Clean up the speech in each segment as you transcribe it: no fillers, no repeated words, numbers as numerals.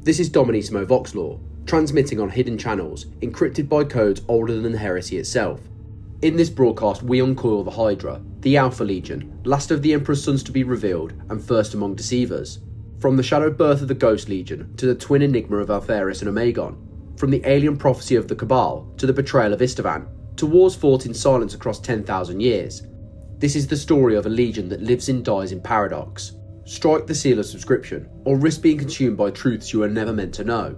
This is Dominissimo Voxlore, transmitting on hidden channels, encrypted by codes older than the heresy itself. In this broadcast we uncoil the Hydra, the Alpha Legion, last of the Emperor's sons to be revealed and first among deceivers. From the shadowed birth of the Ghost Legion to the twin enigma of Alpharius and Omegon, from the alien prophecy of the Cabal to the betrayal of Istvaan, to wars fought in silence across 10,000 years. This is the story of a legion that lives and dies in paradox. Strike the seal of subscription, or risk being consumed by truths you are never meant to know.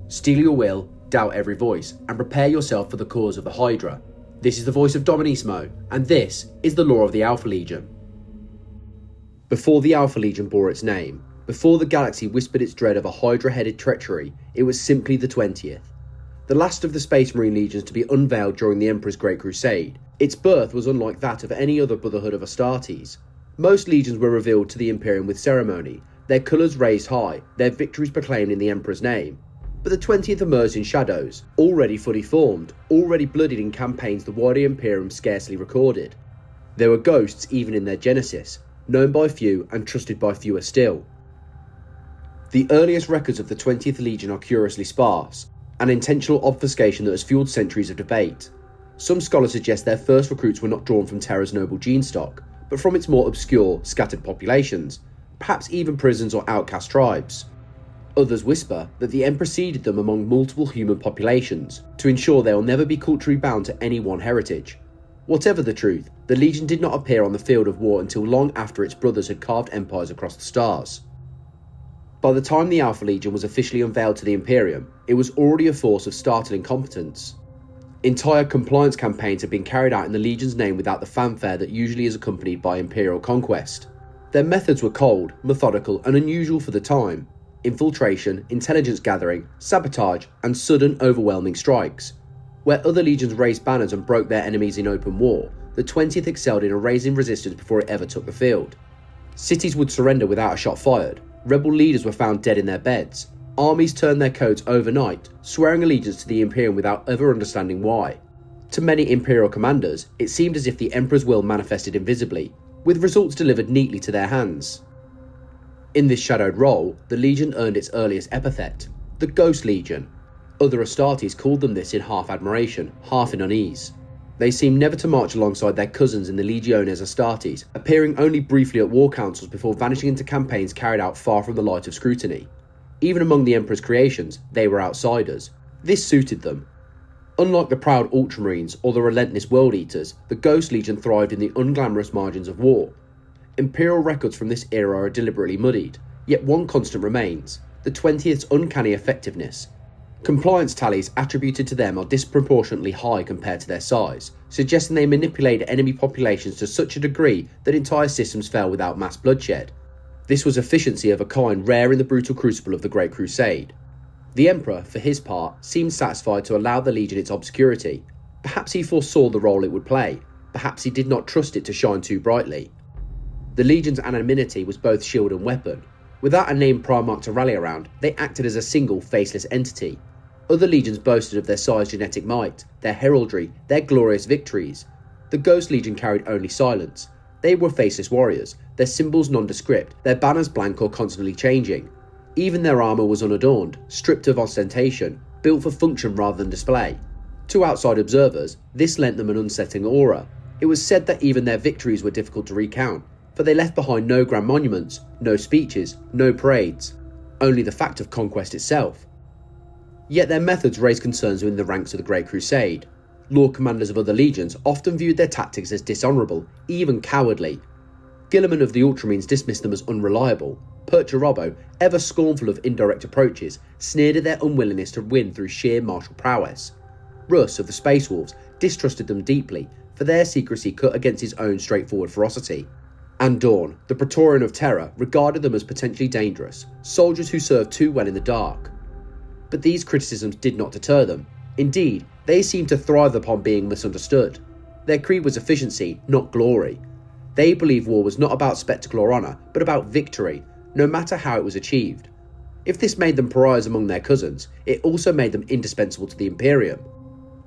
Steel your will, doubt every voice, and prepare yourself for the cause of the Hydra. This is the voice of Dominissimo, and this is the lore of the Alpha Legion. Before the Alpha Legion bore its name, before the galaxy whispered its dread of a Hydra-headed treachery, it was simply the 20th. The last of the Space Marine legions to be unveiled during the Emperor's Great Crusade. Its birth was unlike that of any other brotherhood of Astartes. Most legions were revealed to the Imperium with ceremony, their colours raised high, their victories proclaimed in the Emperor's name. But the 20th emerged in shadows, already fully formed, already bloodied in campaigns the wider Imperium scarcely recorded. There were ghosts even in their genesis, known by few and trusted by fewer still. The earliest records of the 20th Legion are curiously sparse, an intentional obfuscation that has fueled centuries of debate. Some scholars suggest their first recruits were not drawn from Terra's noble gene stock, but from its more obscure, scattered populations, perhaps even prisons or outcast tribes. Others whisper that the Emperor seeded them among multiple human populations, to ensure they will never be culturally bound to any one heritage. Whatever the truth, the Legion did not appear on the field of war until long after its brothers had carved empires across the stars. By the time the Alpha Legion was officially unveiled to the Imperium, it was already a force of startling competence. Entire compliance campaigns had been carried out in the Legion's name without the fanfare that usually is accompanied by Imperial conquest. Their methods were cold, methodical, and unusual for the time. Infiltration, intelligence gathering, sabotage, and sudden, overwhelming strikes. Where other legions raised banners and broke their enemies in open war, the 20th excelled in erasing resistance before it ever took the field. Cities would surrender without a shot fired, rebel leaders were found dead in their beds, armies turned their coats overnight, swearing allegiance to the Imperium without ever understanding why. To many Imperial commanders, it seemed as if the Emperor's will manifested invisibly, with results delivered neatly to their hands. In this shadowed role, the Legion earned its earliest epithet, the Ghost Legion. Other Astartes called them this in half admiration, half in unease. They seemed never to march alongside their cousins in the Legiones Astartes, appearing only briefly at war councils before vanishing into campaigns carried out far from the light of scrutiny. Even among the Emperor's creations, they were outsiders. This suited them. Unlike the proud Ultramarines or the relentless World Eaters, the Ghost Legion thrived in the unglamorous margins of war. Imperial records from this era are deliberately muddied, yet one constant remains, the 20th's uncanny effectiveness. Compliance tallies attributed to them are disproportionately high compared to their size, suggesting they manipulated enemy populations to such a degree that entire systems fell without mass bloodshed. This was efficiency of a kind rare in the brutal crucible of the Great Crusade. The Emperor, for his part, seemed satisfied to allow the Legion its obscurity. Perhaps he foresaw the role it would play, perhaps he did not trust it to shine too brightly. The Legion's anonymity was both shield and weapon. Without a named primarch to rally around, they acted as a single, faceless entity. Other legions boasted of their size, genetic might, their heraldry, their glorious victories. The Ghost Legion carried only silence. They were faceless warriors, their symbols nondescript, their banners blank or constantly changing. Even their armour was unadorned, stripped of ostentation, built for function rather than display. To outside observers, this lent them an unsettling aura. It was said that even their victories were difficult to recount, for they left behind no grand monuments, no speeches, no parades, only the fact of conquest itself. Yet their methods raised concerns within the ranks of the Great Crusade. Lord commanders of other legions often viewed their tactics as dishonourable, even cowardly. Guilliman of the Ultramarines dismissed them as unreliable. Perturabo, ever scornful of indirect approaches, sneered at their unwillingness to win through sheer martial prowess. Russ of the Space Wolves distrusted them deeply, for their secrecy cut against his own straightforward ferocity. And Dawn, the Praetorian of Terror, regarded them as potentially dangerous, soldiers who served too well in the dark. But these criticisms did not deter them. Indeed, they seemed to thrive upon being misunderstood. Their creed was efficiency, not glory. They believed war was not about spectacle or honour, but about victory, no matter how it was achieved. If this made them pariahs among their cousins, it also made them indispensable to the Imperium.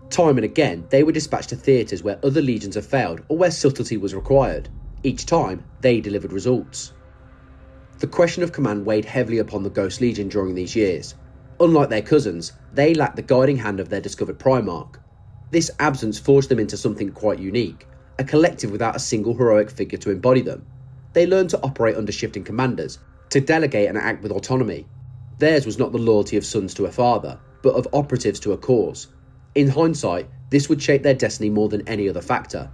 Time and again, they were dispatched to theatres where other legions had failed or where subtlety was required. Each time, they delivered results. The question of command weighed heavily upon the Ghost Legion during these years. Unlike their cousins, they lacked the guiding hand of their discovered primarch. This absence forced them into something quite unique, a collective without a single heroic figure to embody them. They learned to operate under shifting commanders, to delegate and act with autonomy. Theirs was not the loyalty of sons to a father, but of operatives to a cause. In hindsight, this would shape their destiny more than any other factor.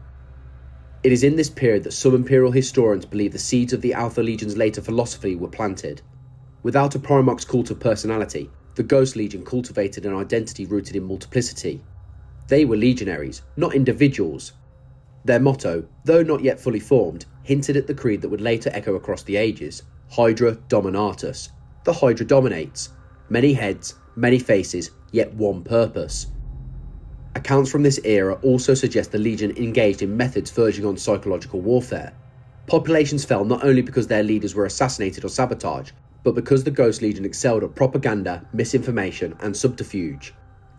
It is in this period that some Imperial historians believe the seeds of the Alpha Legion's later philosophy were planted. Without a Primarch's cult of personality, the Ghost Legion cultivated an identity rooted in multiplicity. They were legionaries, not individuals. Their motto, though not yet fully formed, hinted at the creed that would later echo across the ages: Hydra Dominatus. The Hydra dominates. Many heads, many faces, yet one purpose. Accounts from this era also suggest the Legion engaged in methods verging on psychological warfare. Populations fell not only because their leaders were assassinated or sabotaged, but because the Ghost Legion excelled at propaganda, misinformation, and subterfuge.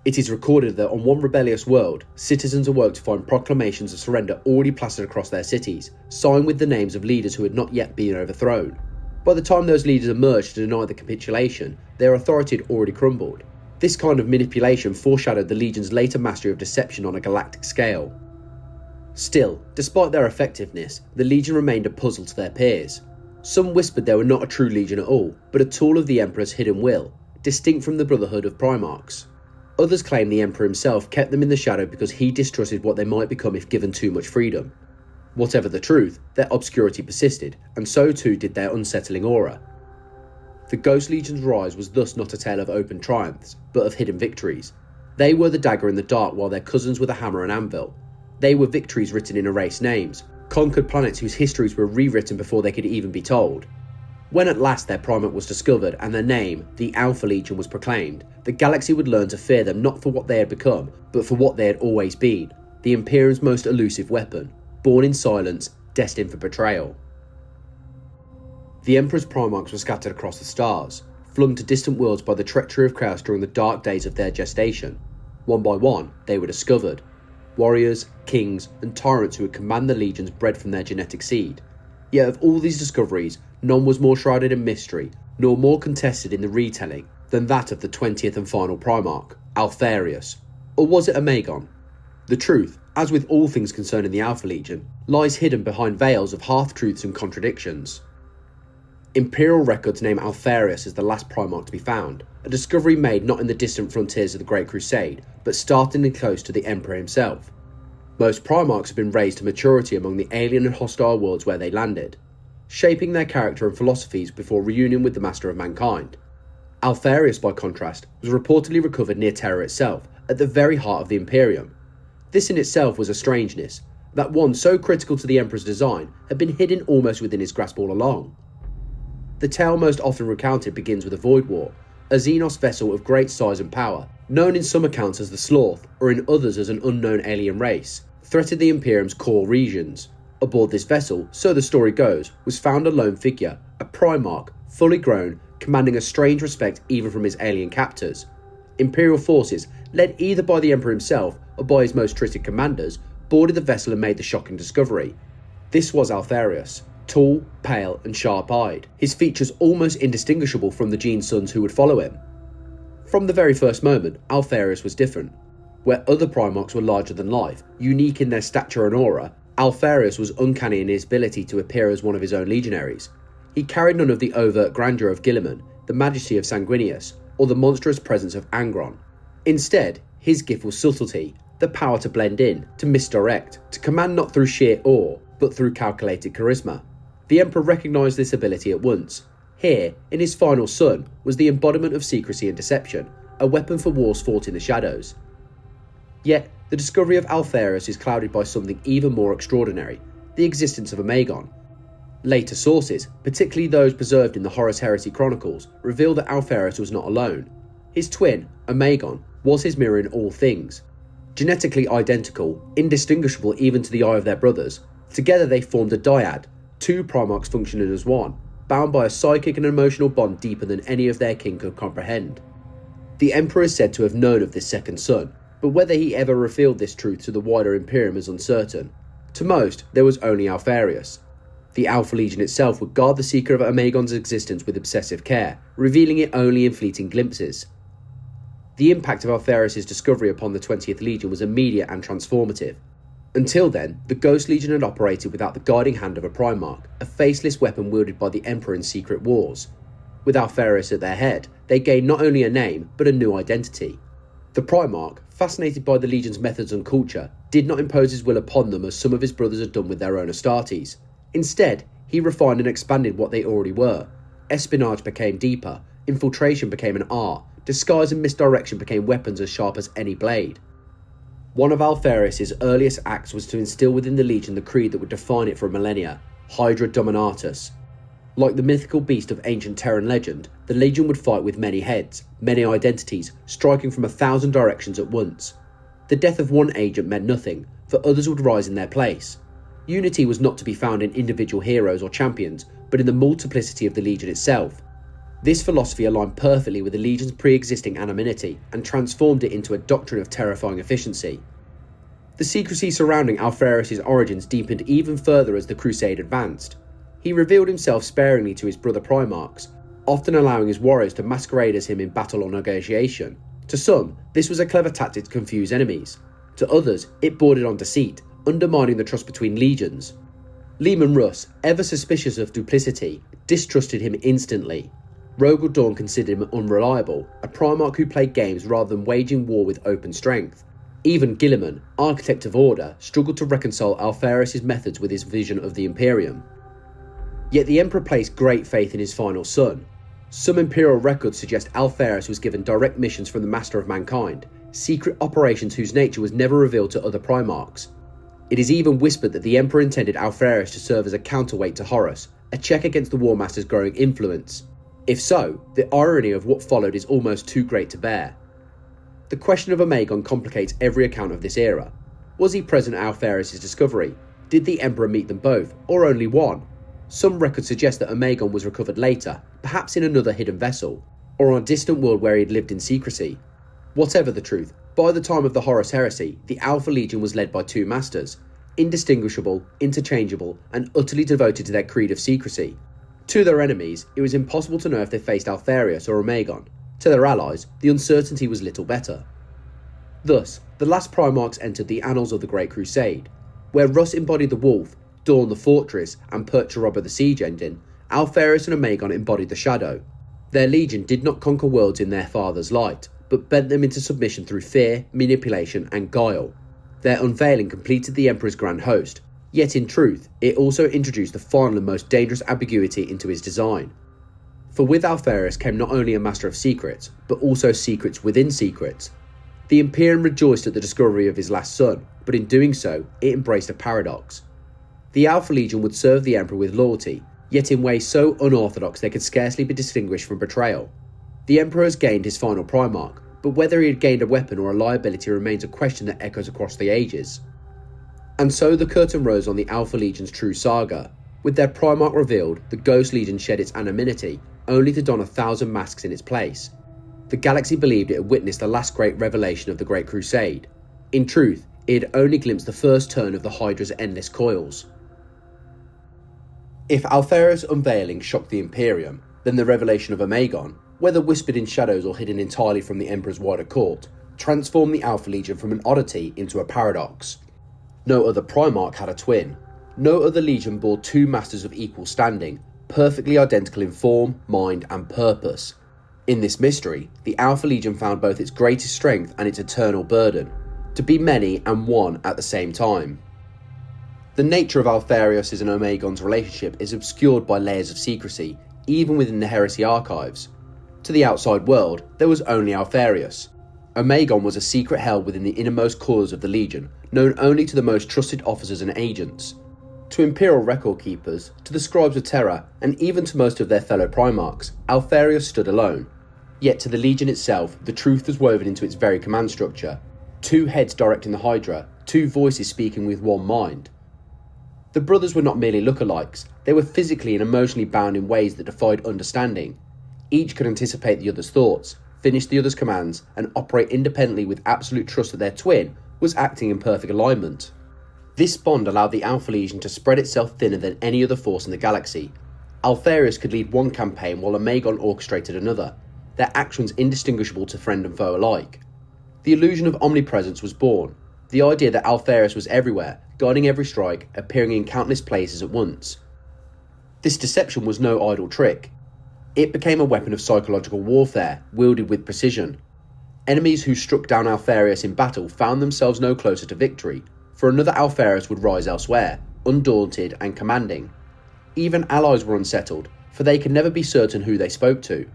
It is recorded that on one rebellious world, citizens awoke to find proclamations of surrender already plastered across their cities, signed with the names of leaders who had not yet been overthrown. By the time those leaders emerged to deny the capitulation, their authority had already crumbled. This kind of manipulation foreshadowed the Legion's later mastery of deception on a galactic scale. Still, despite their effectiveness, the Legion remained a puzzle to their peers. Some whispered they were not a true Legion at all, but a tool of the Emperor's hidden will, distinct from the brotherhood of primarchs. Others claimed the Emperor himself kept them in the shadow because he distrusted what they might become if given too much freedom. Whatever the truth, their obscurity persisted, and so too did their unsettling aura. The Ghost Legion's rise was thus not a tale of open triumphs, but of hidden victories. They were the dagger in the dark while their cousins were the hammer and anvil. They were victories written in erased names, conquered planets whose histories were rewritten before they could even be told. When at last their primarch was discovered and their name, the Alpha Legion, was proclaimed, the galaxy would learn to fear them not for what they had become, but for what they had always been, the Imperium's most elusive weapon, born in silence, destined for betrayal. The Emperor's primarchs were scattered across the stars, flung to distant worlds by the treachery of chaos during the dark days of their gestation. One by one, they were discovered. Warriors, kings, and tyrants who would command the legions bred from their genetic seed. Yet of all these discoveries, none was more shrouded in mystery, nor more contested in the retelling, than that of the 20th and final Primarch, Alpharius. Or was it Omegon? The truth, as with all things concerning the Alpha Legion, lies hidden behind veils of half-truths and contradictions. Imperial records name Alpharius as the last Primarch to be found, a discovery made not in the distant frontiers of the Great Crusade, but startlingly close to the Emperor himself. Most Primarchs have been raised to maturity among the alien and hostile worlds where they landed, shaping their character and philosophies before reunion with the Master of Mankind. Alpharius, by contrast, was reportedly recovered near Terra itself, at the very heart of the Imperium. This in itself was a strangeness, that one so critical to the Emperor's design had been hidden almost within his grasp all along. The tale most often recounted begins with a Void War, a Xenos vessel of great size and power, known in some accounts as the Sloth, or in others as an unknown alien race, threatened the Imperium's core regions. Aboard this vessel, so the story goes, was found a lone figure, a Primarch, fully grown, commanding a strange respect even from his alien captors. Imperial forces, led either by the Emperor himself or by his most trusted commanders, boarded the vessel and made the shocking discovery. This was Alpharius, tall, pale, and sharp-eyed, his features almost indistinguishable from the Gene sons who would follow him. From the very first moment, Alpharius was different. Where other Primarchs were larger than life, unique in their stature and aura, Alpharius was uncanny in his ability to appear as one of his own legionaries. He carried none of the overt grandeur of Guilliman, the majesty of Sanguinius, or the monstrous presence of Angron. Instead, his gift was subtlety, the power to blend in, to misdirect, to command not through sheer awe, but through calculated charisma. The Emperor recognised this ability at once. Here, in his final son, was the embodiment of secrecy and deception, a weapon for wars fought in the shadows. Yet, the discovery of Alpharius is clouded by something even more extraordinary, the existence of Omegon. Later sources, particularly those preserved in the Horus Heresy chronicles, reveal that Alpharius was not alone. His twin, Omegon, was his mirror in all things. Genetically identical, indistinguishable even to the eye of their brothers, together they formed a dyad, two Primarchs functioning as one, bound by a psychic and emotional bond deeper than any of their kin could comprehend. The Emperor is said to have known of this second son, but whether he ever revealed this truth to the wider Imperium is uncertain. To most, there was only Alpharius. The Alpha Legion itself would guard the secret of Omegon's existence with obsessive care, revealing it only in fleeting glimpses. The impact of Alpharius' discovery upon the 20th Legion was immediate and transformative. Until then, the Ghost Legion had operated without the guiding hand of a Primarch, a faceless weapon wielded by the Emperor in secret wars. With Alpharius at their head, they gained not only a name, but a new identity. The Primarch, fascinated by the Legion's methods and culture, did not impose his will upon them as some of his brothers had done with their own Astartes. Instead, he refined and expanded what they already were. Espionage became deeper, infiltration became an art, disguise and misdirection became weapons as sharp as any blade. One of Alpharius' earliest acts was to instill within the Legion the creed that would define it for millennia, Hydra Dominatus. Like the mythical beast of ancient Terran legend, the Legion would fight with many heads, many identities, striking from 1,000 directions at once. The death of one agent meant nothing, for others would rise in their place. Unity was not to be found in individual heroes or champions, but in the multiplicity of the Legion itself. This philosophy aligned perfectly with the Legion's pre-existing anonymity and transformed it into a doctrine of terrifying efficiency. The secrecy surrounding Alpharius' origins deepened even further as the Crusade advanced. He revealed himself sparingly to his brother Primarchs, often allowing his warriors to masquerade as him in battle or negotiation. To some, this was a clever tactic to confuse enemies. To others, it bordered on deceit, undermining the trust between legions. Leman Russ, ever suspicious of duplicity, distrusted him instantly. Rogel Dawn considered him unreliable, a Primarch who played games rather than waging war with open strength. Even Guilliman, architect of order, struggled to reconcile Alpharius' methods with his vision of the Imperium. Yet the Emperor placed great faith in his final son. Some Imperial records suggest Alpharius was given direct missions from the Master of Mankind, secret operations whose nature was never revealed to other Primarchs. It is even whispered that the Emperor intended Alpharius to serve as a counterweight to Horus, a check against the War Master's growing influence. If so, the irony of what followed is almost too great to bear. The question of Omegon complicates every account of this era. Was he present at Alpharius' discovery? Did the Emperor meet them both, or only one? Some records suggest that Omegon was recovered later, perhaps in another hidden vessel, or on a distant world where he had lived in secrecy. Whatever the truth, by the time of the Horus Heresy, the Alpha Legion was led by two masters, indistinguishable, interchangeable, and utterly devoted to their creed of secrecy. To their enemies, it was impossible to know if they faced Alpharius or Omegon. To their allies, the uncertainty was little better. Thus, the last Primarchs entered the annals of the Great Crusade. Where Russ embodied the wolf, Dawn the fortress, and Percheroba the siege engine, Alpharius and Omegon embodied the shadow. Their legion did not conquer worlds in their father's light, but bent them into submission through fear, manipulation, and guile. Their unveiling completed the Emperor's grand host, yet in truth, it also introduced the final and most dangerous ambiguity into his design. For with Alpharius came not only a master of secrets, but also secrets within secrets. The Imperium rejoiced at the discovery of his last son, but in doing so, it embraced a paradox. The Alpha Legion would serve the Emperor with loyalty, yet in ways so unorthodox they could scarcely be distinguished from betrayal. The Emperor has gained his final Primarch, but whether he had gained a weapon or a liability remains a question that echoes across the ages. And so the curtain rose on the Alpha Legion's true saga. With their Primarch revealed, the Ghost Legion shed its anonymity, only to don 1,000 masks in its place. The galaxy believed it had witnessed the last great revelation of the Great Crusade. In truth, it had only glimpsed the first turn of the Hydra's endless coils. If Alpharius' unveiling shocked the Imperium, then the revelation of Omegon, whether whispered in shadows or hidden entirely from the Emperor's wider court, transformed the Alpha Legion from an oddity into a paradox. No other Primarch had a twin. No other Legion bore two masters of equal standing, perfectly identical in form, mind, and purpose. In this mystery, the Alpha Legion found both its greatest strength and its eternal burden, to be many and one at the same time. The nature of Alpharius' and Omegon's relationship is obscured by layers of secrecy, even within the Heresy archives. To the outside world, there was only Alpharius. Omegon was a secret held within the innermost coils of the Legion, known only to the most trusted officers and agents. To Imperial record keepers, to the scribes of Terra, and even to most of their fellow Primarchs, Alpharius stood alone. Yet to the Legion itself, the truth was woven into its very command structure. Two heads directing the Hydra, two voices speaking with one mind. The brothers were not merely lookalikes, they were physically and emotionally bound in ways that defied understanding. Each could anticipate the other's thoughts, finish the other's commands, and operate independently with absolute trust that their twin was acting in perfect alignment. This bond allowed the Alpha Legion to spread itself thinner than any other force in the galaxy. Alpharius could lead one campaign while Omegon orchestrated another, their actions indistinguishable to friend and foe alike. The illusion of omnipresence was born, the idea that Alpharius was everywhere, guiding every strike, appearing in countless places at once. This deception was no idle trick. It became a weapon of psychological warfare, wielded with precision. Enemies who struck down Alpharius in battle found themselves no closer to victory, for another Alpharius would rise elsewhere, undaunted and commanding. Even allies were unsettled, for they could never be certain who they spoke to.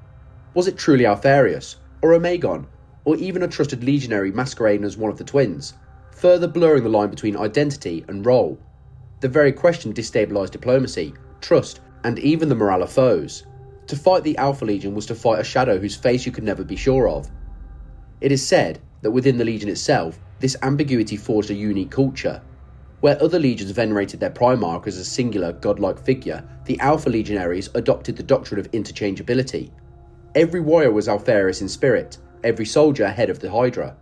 Was it truly Alpharius, or Omegon, or even a trusted legionary masquerading as one of the twins, further blurring the line between identity and role? The very question destabilised diplomacy, trust, and even the morale of foes. To fight the Alpha Legion was to fight a shadow whose face you could never be sure of. It is said that within the Legion itself, this ambiguity forged a unique culture. Where other legions venerated their primarch as a singular, godlike figure, the Alpha Legionaries adopted the doctrine of interchangeability. Every warrior was Alpharius in spirit, every soldier head of the Hydra.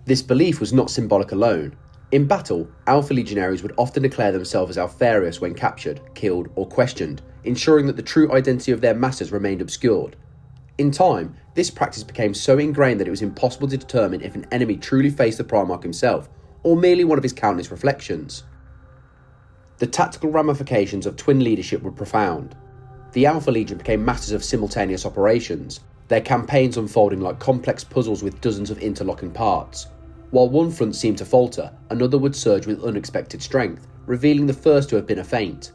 This belief was not symbolic alone. In battle, Alpha Legionaries would often declare themselves as Alpharius when captured, killed, or questioned, ensuring that the true identity of their masters remained obscured. In time, this practice became so ingrained that it was impossible to determine if an enemy truly faced the Primarch himself, or merely one of his countless reflections. The tactical ramifications of twin leadership were profound. The Alpha Legion became masters of simultaneous operations, their campaigns unfolding like complex puzzles with dozens of interlocking parts. While one front seemed to falter, another would surge with unexpected strength, revealing the first to have been a feint.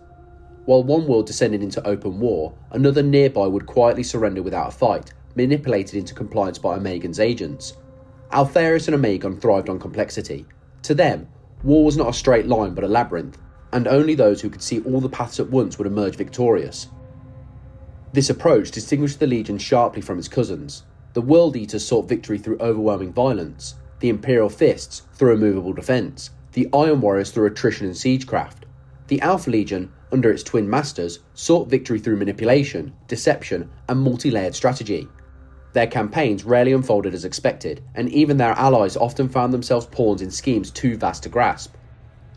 While one world descended into open war, another nearby would quietly surrender without a fight, manipulated into compliance by Omegon's agents. Alpharius and Omegon thrived on complexity. To them, war was not a straight line but a labyrinth, and only those who could see all the paths at once would emerge victorious. This approach distinguished the Legion sharply from its cousins. The World Eaters sought victory through overwhelming violence, the Imperial Fists through immovable defence, the Iron Warriors through attrition and siegecraft. The Alpha Legion, under its twin masters, sought victory through manipulation, deception, and multi-layered strategy. Their campaigns rarely unfolded as expected, and even their allies often found themselves pawns in schemes too vast to grasp.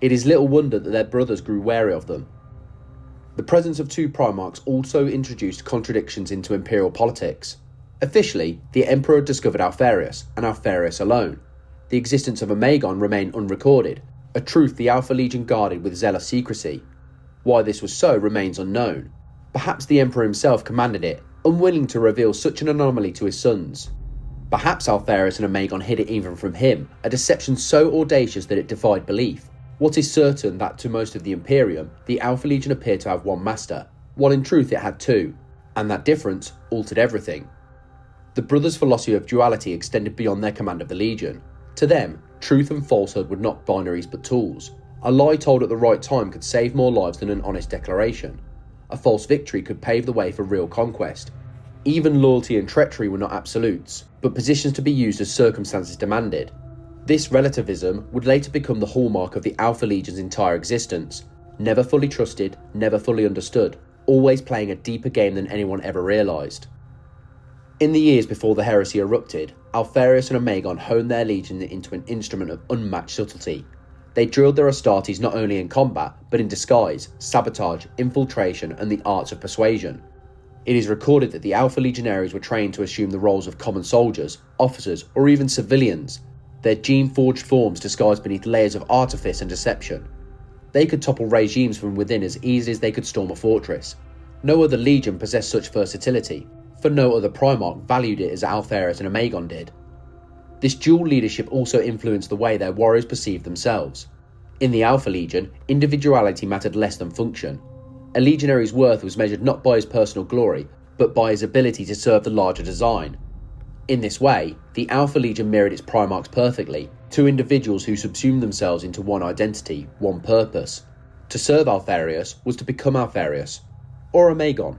It is little wonder that their brothers grew wary of them. The presence of two Primarchs also introduced contradictions into Imperial politics. Officially, the Emperor discovered Alpharius, and Alpharius alone. The existence of Omegon remained unrecorded, a truth the Alpha Legion guarded with zealous secrecy. Why this was so remains unknown. Perhaps the Emperor himself commanded it, unwilling to reveal such an anomaly to his sons. Perhaps Alpharius and Omegon hid it even from him, a deception so audacious that it defied belief. What is certain that to most of the Imperium, the Alpha Legion appeared to have one master, while in truth it had two, and that difference altered everything. The brothers' philosophy of duality extended beyond their command of the Legion. To them, truth and falsehood were not binaries but tools. A lie told at the right time could save more lives than an honest declaration. A false victory could pave the way for real conquest. Even loyalty and treachery were not absolutes, but positions to be used as circumstances demanded. This relativism would later become the hallmark of the Alpha Legion's entire existence. Never fully trusted, never fully understood, always playing a deeper game than anyone ever realised. In the years before the heresy erupted, Alpharius and Omegon honed their legion into an instrument of unmatched subtlety. They drilled their Astartes not only in combat, but in disguise, sabotage, infiltration, and the arts of persuasion. It is recorded that the Alpha Legionaries were trained to assume the roles of common soldiers, officers, or even civilians, their gene-forged forms disguised beneath layers of artifice and deception. They could topple regimes from within as easily as they could storm a fortress. No other legion possessed such versatility, for no other Primarch valued it as Alpharius and Omegon did. This dual leadership also influenced the way their warriors perceived themselves. In the Alpha Legion, individuality mattered less than function. A legionary's worth was measured not by his personal glory, but by his ability to serve the larger design. In this way, the Alpha Legion mirrored its Primarchs perfectly, two individuals who subsumed themselves into one identity, one purpose. To serve Alpharius was to become Alpharius, or Omegon.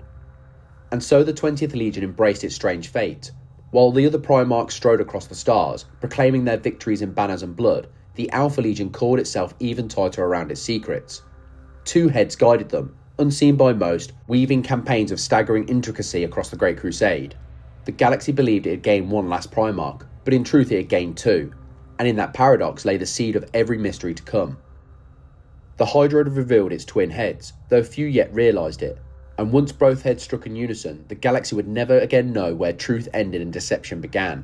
And so the 20th Legion embraced its strange fate. While the other Primarchs strode across the stars, proclaiming their victories in banners and blood, the Alpha Legion coiled itself even tighter around its secrets. Two heads guided them, unseen by most, weaving campaigns of staggering intricacy across the Great Crusade. The galaxy believed it had gained one last Primarch, but in truth it had gained two, and in that paradox lay the seed of every mystery to come. The Hydra had revealed its twin heads, though few yet realised it, and once both heads struck in unison, the galaxy would never again know where truth ended and deception began.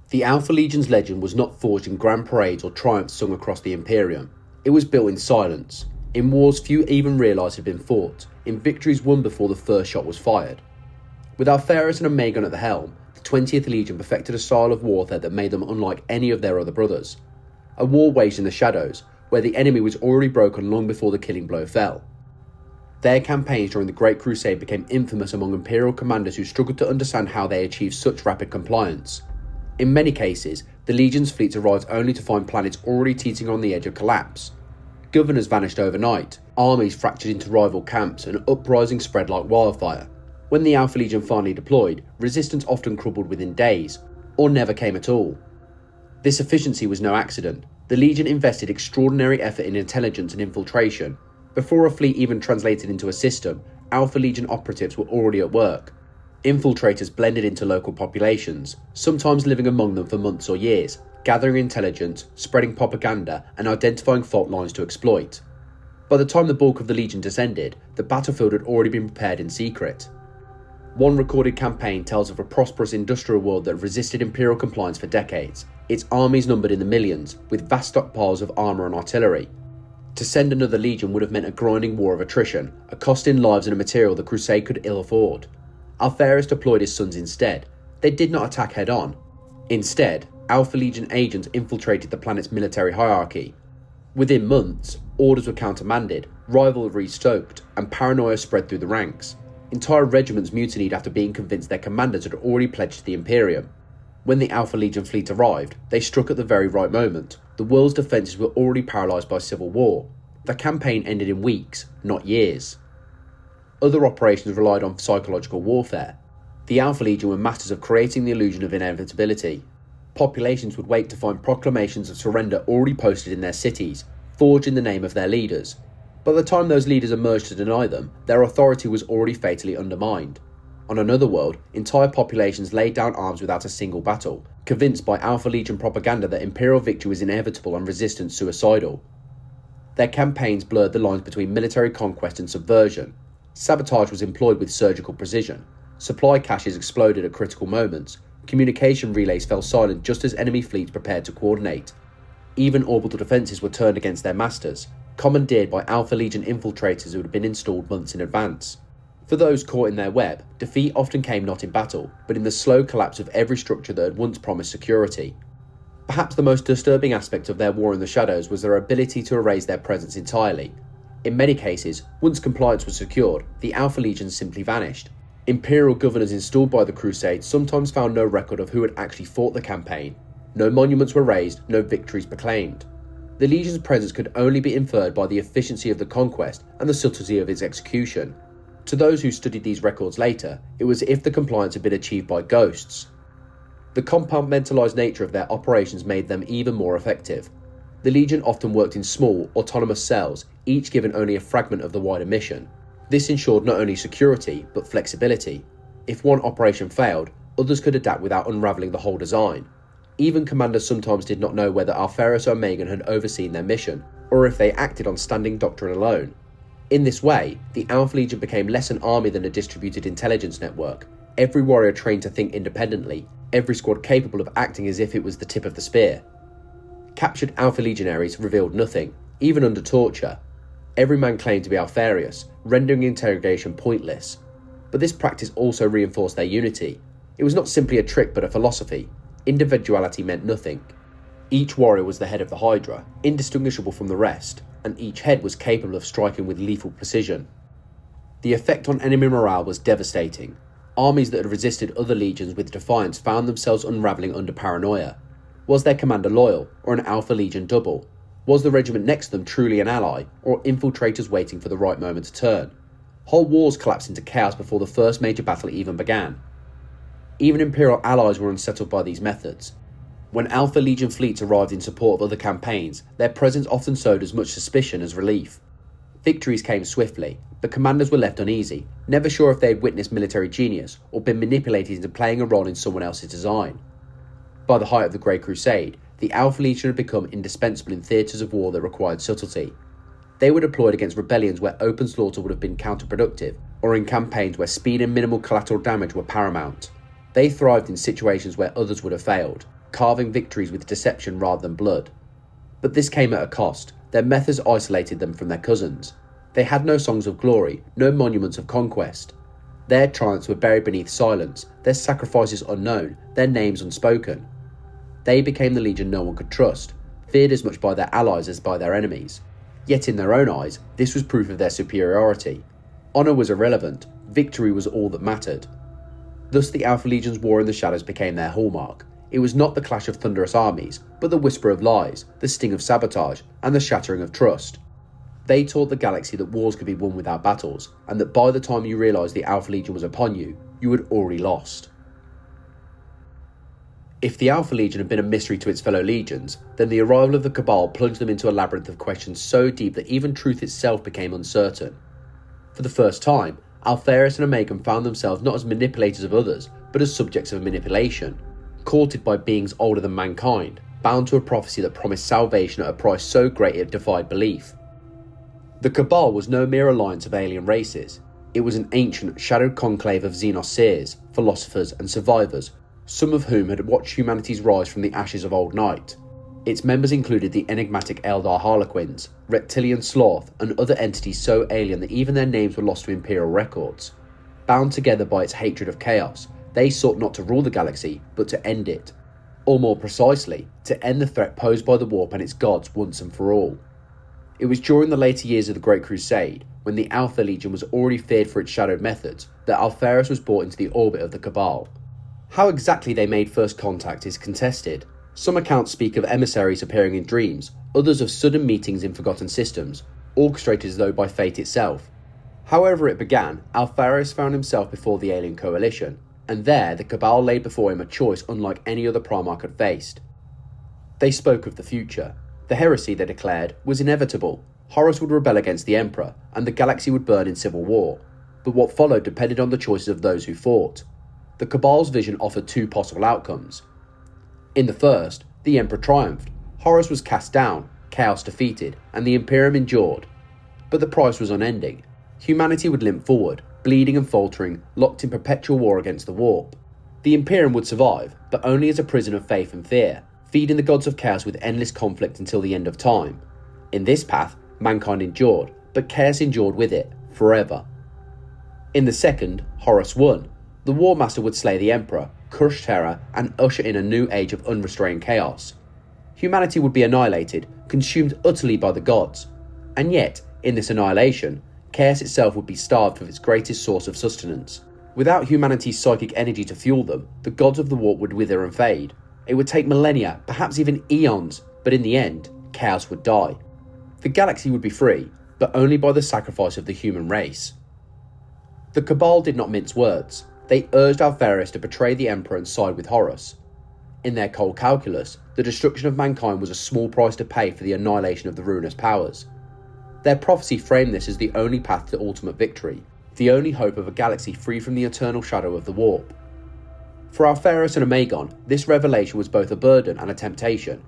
The Alpha Legion's legend was not forged in grand parades or triumphs sung across the Imperium. It was built in silence, in wars few even realised had been fought, in victories won before the first shot was fired. With Alpharius and Omegon at the helm, the 20th Legion perfected a style of warfare that made them unlike any of their other brothers. A war waged in the shadows, where the enemy was already broken long before the killing blow fell. Their campaigns during the Great Crusade became infamous among Imperial commanders who struggled to understand how they achieved such rapid compliance. In many cases, the Legion's fleets arrived only to find planets already teetering on the edge of collapse. Governors vanished overnight, armies fractured into rival camps, and uprisings spread like wildfire. When the Alpha Legion finally deployed, resistance often crumbled within days, or never came at all. This efficiency was no accident. The Legion invested extraordinary effort in intelligence and infiltration. Before a fleet even translated into a system, Alpha Legion operatives were already at work. Infiltrators blended into local populations, sometimes living among them for months or years, gathering intelligence, spreading propaganda, and identifying fault lines to exploit. By the time the bulk of the Legion descended, the battlefield had already been prepared in secret. One recorded campaign tells of a prosperous industrial world that resisted Imperial compliance for decades, its armies numbered in the millions, with vast stockpiles of armour and artillery. To send another Legion would have meant a grinding war of attrition, a cost in lives and a material the Crusade could ill afford. Alpharius deployed his sons instead. They did not attack head-on. Instead, Alpha Legion agents infiltrated the planet's military hierarchy. Within months, orders were countermanded, rivalry stoked, and paranoia spread through the ranks. Entire regiments mutinied after being convinced their commanders had already pledged to the Imperium. When the Alpha Legion fleet arrived, they struck at the very right moment. The world's defences were already paralysed by civil war. The campaign ended in weeks, not years. Other operations relied on psychological warfare. The Alpha Legion were masters of creating the illusion of inevitability. Populations would wait to find proclamations of surrender already posted in their cities, forged in the name of their leaders. By the time those leaders emerged to deny them, their authority was already fatally undermined. On another world, entire populations laid down arms without a single battle, convinced by Alpha Legion propaganda that Imperial victory was inevitable and resistance suicidal. Their campaigns blurred the lines between military conquest and subversion. Sabotage was employed with surgical precision. Supply caches exploded at critical moments. Communication relays fell silent just as enemy fleets prepared to coordinate. Even orbital defences were turned against their masters, commandeered by Alpha Legion infiltrators who had been installed months in advance. For those caught in their web, defeat often came not in battle, but in the slow collapse of every structure that had once promised security. Perhaps the most disturbing aspect of their war in the shadows was their ability to erase their presence entirely. In many cases, once compliance was secured, the Alpha Legion simply vanished. Imperial governors installed by the Crusade sometimes found no record of who had actually fought the campaign. No monuments were raised, no victories proclaimed. The Legion's presence could only be inferred by the efficiency of the conquest and the subtlety of its execution. To those who studied these records later, it was as if the compliance had been achieved by ghosts. The compartmentalised nature of their operations made them even more effective. The Legion often worked in small, autonomous cells, each given only a fragment of the wider mission. This ensured not only security, but flexibility. If one operation failed, others could adapt without unravelling the whole design. Even commanders sometimes did not know whether Alpharius or Omegon had overseen their mission, or if they acted on standing doctrine alone. In this way, the Alpha Legion became less an army than a distributed intelligence network. Every warrior trained to think independently, every squad capable of acting as if it was the tip of the spear. Captured Alpha Legionaries revealed nothing, even under torture. Every man claimed to be Alpharius, rendering interrogation pointless. But this practice also reinforced their unity. It was not simply a trick but a philosophy. Individuality meant nothing. Each warrior was the head of the Hydra, indistinguishable from the rest, and each head was capable of striking with lethal precision. The effect on enemy morale was devastating. Armies that had resisted other legions with defiance found themselves unravelling under paranoia. Was their commander loyal, or an Alpha Legion double? Was the regiment next to them truly an ally, or infiltrators waiting for the right moment to turn? Whole wars collapsed into chaos before the first major battle even began. Even Imperial allies were unsettled by these methods. When Alpha Legion fleets arrived in support of other campaigns, their presence often sowed as much suspicion as relief. Victories came swiftly, but commanders were left uneasy, never sure if they had witnessed military genius or been manipulated into playing a role in someone else's design. By the height of the Great Crusade, the Alpha Legion had become indispensable in theatres of war that required subtlety. They were deployed against rebellions where open slaughter would have been counterproductive, or in campaigns where speed and minimal collateral damage were paramount. They thrived in situations where others would have failed, carving victories with deception rather than blood. But this came at a cost. Their methods isolated them from their cousins. They had no songs of glory, no monuments of conquest. Their triumphs were buried beneath silence, their sacrifices unknown, their names unspoken. They became the legion no one could trust, feared as much by their allies as by their enemies. Yet in their own eyes, this was proof of their superiority. Honour was irrelevant, victory was all that mattered. Thus the Alpha Legion's war in the shadows became their hallmark. It was not the clash of thunderous armies, but the whisper of lies, the sting of sabotage, and the shattering of trust. They taught the galaxy that wars could be won without battles, and that by the time you realised the Alpha Legion was upon you, you had already lost. If the Alpha Legion had been a mystery to its fellow legions, then the arrival of the Cabal plunged them into a labyrinth of questions so deep that even truth itself became uncertain. For the first time, Alpharius and Omegon found themselves not as manipulators of others, but as subjects of manipulation, courted by beings older than mankind, bound to a prophecy that promised salvation at a price so great it defied belief. The Cabal was no mere alliance of alien races. It was an ancient, shadowed conclave of Xenos seers, philosophers and survivors, some of whom had watched humanity's rise from the ashes of old night. Its members included the enigmatic Eldar Harlequins, reptilian Sloth, and other entities so alien that even their names were lost to Imperial records. Bound together by its hatred of chaos, they sought not to rule the galaxy, but to end it. Or more precisely, to end the threat posed by the warp and its gods once and for all. It was during the later years of the Great Crusade, when the Alpha Legion was already feared for its shadowed methods, that Alpharius was brought into the orbit of the Cabal. How exactly they made first contact is contested. Some accounts speak of emissaries appearing in dreams, others of sudden meetings in forgotten systems, orchestrated as though by fate itself. However it began, Alpharius found himself before the alien coalition, and there the Cabal laid before him a choice unlike any other primarch had faced. They spoke of the future. The heresy, they declared, was inevitable. Horus would rebel against the Emperor, and the galaxy would burn in civil war. But what followed depended on the choices of those who fought. The Cabal's vision offered two possible outcomes. In the first, the Emperor triumphed, Horus was cast down, chaos defeated, and the Imperium endured. But the price was unending. Humanity would limp forward, bleeding and faltering, locked in perpetual war against the warp. The Imperium would survive, but only as a prison of faith and fear, feeding the gods of chaos with endless conflict until the end of time. In this path, mankind endured, but chaos endured with it, forever. In the second, Horus won. The War Master would slay the Emperor, crush terror, and usher in a new age of unrestrained chaos. Humanity would be annihilated, consumed utterly by the gods. And yet, in this annihilation, chaos itself would be starved of its greatest source of sustenance. Without humanity's psychic energy to fuel them, the gods of the warp would wither and fade. It would take millennia, perhaps even eons, but in the end, chaos would die. The galaxy would be free, but only by the sacrifice of the human race. The Cabal did not mince words. They urged Alpharius to betray the Emperor and side with Horus. In their cold calculus, the destruction of mankind was a small price to pay for the annihilation of the ruinous powers. Their prophecy framed this as the only path to ultimate victory, the only hope of a galaxy free from the eternal shadow of the warp. For Alpharius and Omegon, this revelation was both a burden and a temptation.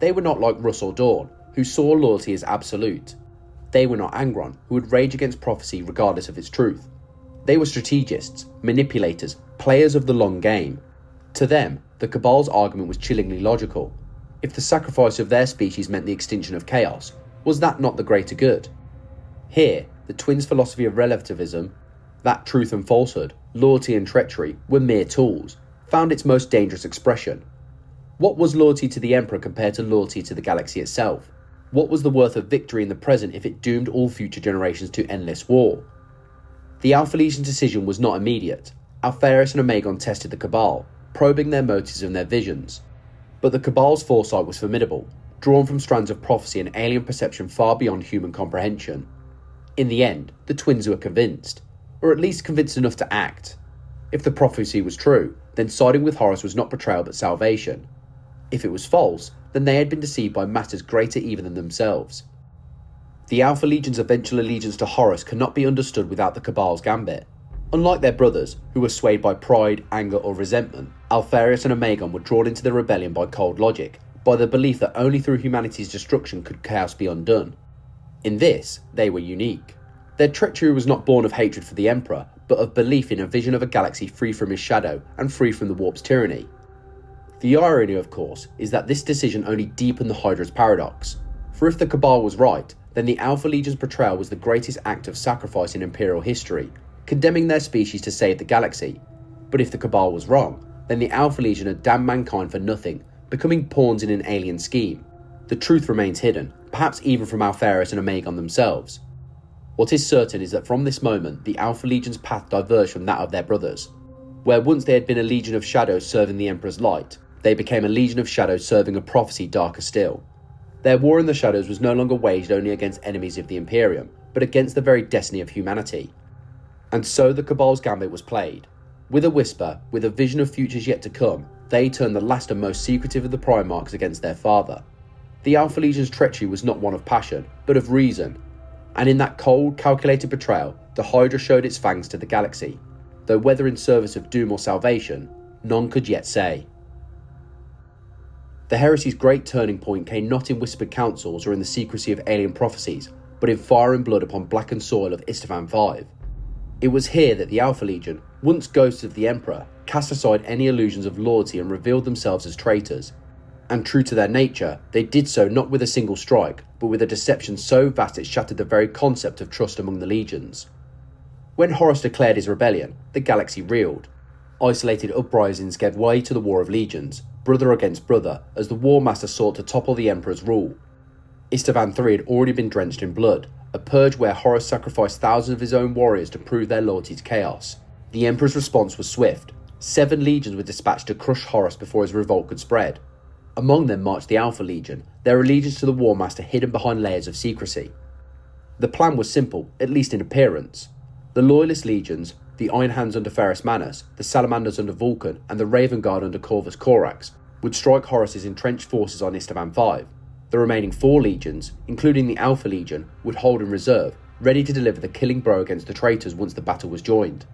They were not like Russ or Dawn, who saw loyalty as absolute. They were not Angron, who would rage against prophecy regardless of its truth. They were strategists, manipulators, players of the long game. To them, the Cabal's argument was chillingly logical. If the sacrifice of their species meant the extinction of chaos, was that not the greater good? Here, the twins' philosophy of relativism, that truth and falsehood, loyalty and treachery, were mere tools, found its most dangerous expression. What was loyalty to the Emperor compared to loyalty to the galaxy itself? What was the worth of victory in the present if it doomed all future generations to endless war? The Alpha Legion's decision was not immediate. Alpharius and Omegon tested the Cabal, probing their motives and their visions. But the Cabal's foresight was formidable, drawn from strands of prophecy and alien perception far beyond human comprehension. In the end, the twins were convinced, or at least convinced enough to act. If the prophecy was true, then siding with Horus was not betrayal but salvation. If it was false, then they had been deceived by matters greater even than themselves. The Alpha Legion's eventual allegiance to Horus cannot be understood without the Cabal's gambit. Unlike their brothers, who were swayed by pride, anger or resentment, Alpharius and Omegon were drawn into the rebellion by cold logic, by the belief that only through humanity's destruction could chaos be undone. In this, they were unique. Their treachery was not born of hatred for the Emperor, but of belief in a vision of a galaxy free from his shadow and free from the warp's tyranny. The irony, of course, is that this decision only deepened the Hydra's paradox. For if the Cabal was right, then the Alpha Legion's betrayal was the greatest act of sacrifice in Imperial history, condemning their species to save the galaxy. But if the Cabal was wrong, then the Alpha Legion had damned mankind for nothing, becoming pawns in an alien scheme. The truth remains hidden, perhaps even from Alpharius and Omegon themselves. What is certain is that from this moment, the Alpha Legion's path diverged from that of their brothers. Where once they had been a legion of shadows serving the Emperor's light, they became a legion of shadows serving a prophecy darker still. Their war in the shadows was no longer waged only against enemies of the Imperium, but against the very destiny of humanity. And so the Cabal's gambit was played. With a whisper, with a vision of futures yet to come, they turned the last and most secretive of the primarchs against their father. The Alpha Legion's treachery was not one of passion, but of reason. And in that cold, calculated betrayal, the Hydra showed its fangs to the galaxy, though whether in service of doom or salvation, none could yet say. The heresy's great turning point came not in whispered councils or in the secrecy of alien prophecies, but in fire and blood upon blackened soil of Istvaan V. It was here that the Alpha Legion, once ghosts of the Emperor, cast aside any illusions of loyalty and revealed themselves as traitors. And true to their nature, they did so not with a single strike, but with a deception so vast it shattered the very concept of trust among the legions. When Horus declared his rebellion, the galaxy reeled. Isolated uprisings gave way to the War of Legions, brother against brother, as the War Master sought to topple the Emperor's rule. Istvaan III had already been drenched in blood, a purge where Horus sacrificed thousands of his own warriors to prove their loyalty to chaos. The Emperor's response was swift. 7 legions were dispatched to crush Horus before his revolt could spread. Among them marched the Alpha Legion, their allegiance to the War Master hidden behind layers of secrecy. The plan was simple, at least in appearance. The Loyalist legions, the Iron Hands under Ferrus Manus, the Salamanders under Vulcan, and the Raven Guard under Corvus Corax, would strike Horus's entrenched forces on Istvaan V. The remaining 4 legions, including the Alpha Legion, would hold in reserve, ready to deliver the killing blow against the traitors once the battle was joined.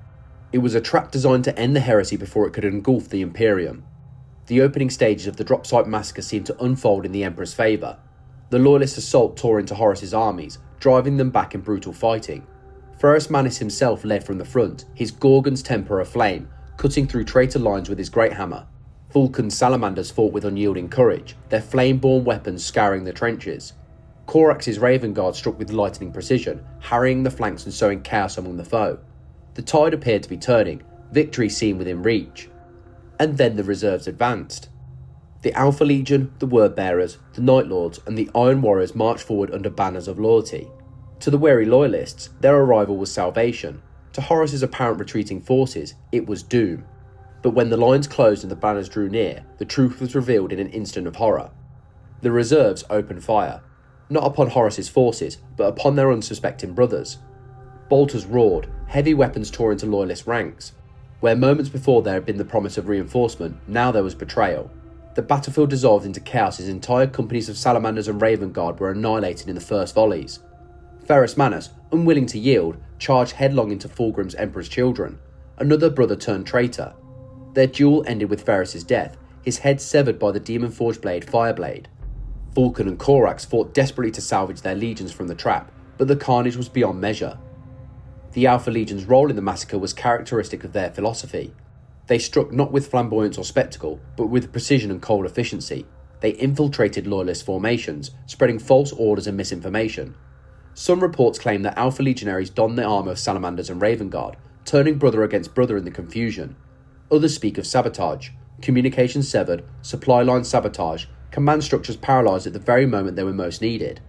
It was a trap designed to end the heresy before it could engulf the Imperium. The opening stages of the drop site massacre seemed to unfold in the Emperor's favour. The Loyalist assault tore into Horus's armies, driving them back in brutal fighting. Ferrus Manus himself led from the front, his Gorgon's temper aflame, cutting through traitor lines with his great hammer. Vulcan's salamanders fought with unyielding courage, their flame-borne weapons scouring the trenches. Corax's Raven Guard struck with lightning precision, harrying the flanks and sowing chaos among the foe. The tide appeared to be turning, victory seemed within reach. And then the reserves advanced. The Alpha Legion, the Word-Bearers, the Night Lords, and the Iron Warriors marched forward under banners of loyalty. To the wary Loyalists, their arrival was salvation. To Horus's apparent retreating forces, it was doom. But when the lines closed and the banners drew near, the truth was revealed in an instant of horror. The reserves opened fire, not upon Horus's forces, but upon their unsuspecting brothers. Bolters roared, heavy weapons tore into Loyalist ranks. Where moments before there had been the promise of reinforcement, now there was betrayal. The battlefield dissolved into chaos as entire companies of Salamanders and Raven Guard were annihilated in the first volleys. Ferrus Manus, unwilling to yield, charged headlong into Fulgrim's Emperor's children. Another brother turned traitor. Their duel ended with Ferrus's death, his head severed by the demon-forged blade Fireblade. Vulcan and Corax fought desperately to salvage their legions from the trap, but the carnage was beyond measure. The Alpha Legion's role in the massacre was characteristic of their philosophy. They struck not with flamboyance or spectacle, but with precision and cold efficiency. They infiltrated Loyalist formations, spreading false orders and misinformation. Some reports claim that Alpha Legionaries donned the armour of Salamanders and Raven Guard, turning brother against brother in the confusion. Others speak of sabotage, communications severed, supply line sabotage, command structures paralysed at the very moment they were most needed.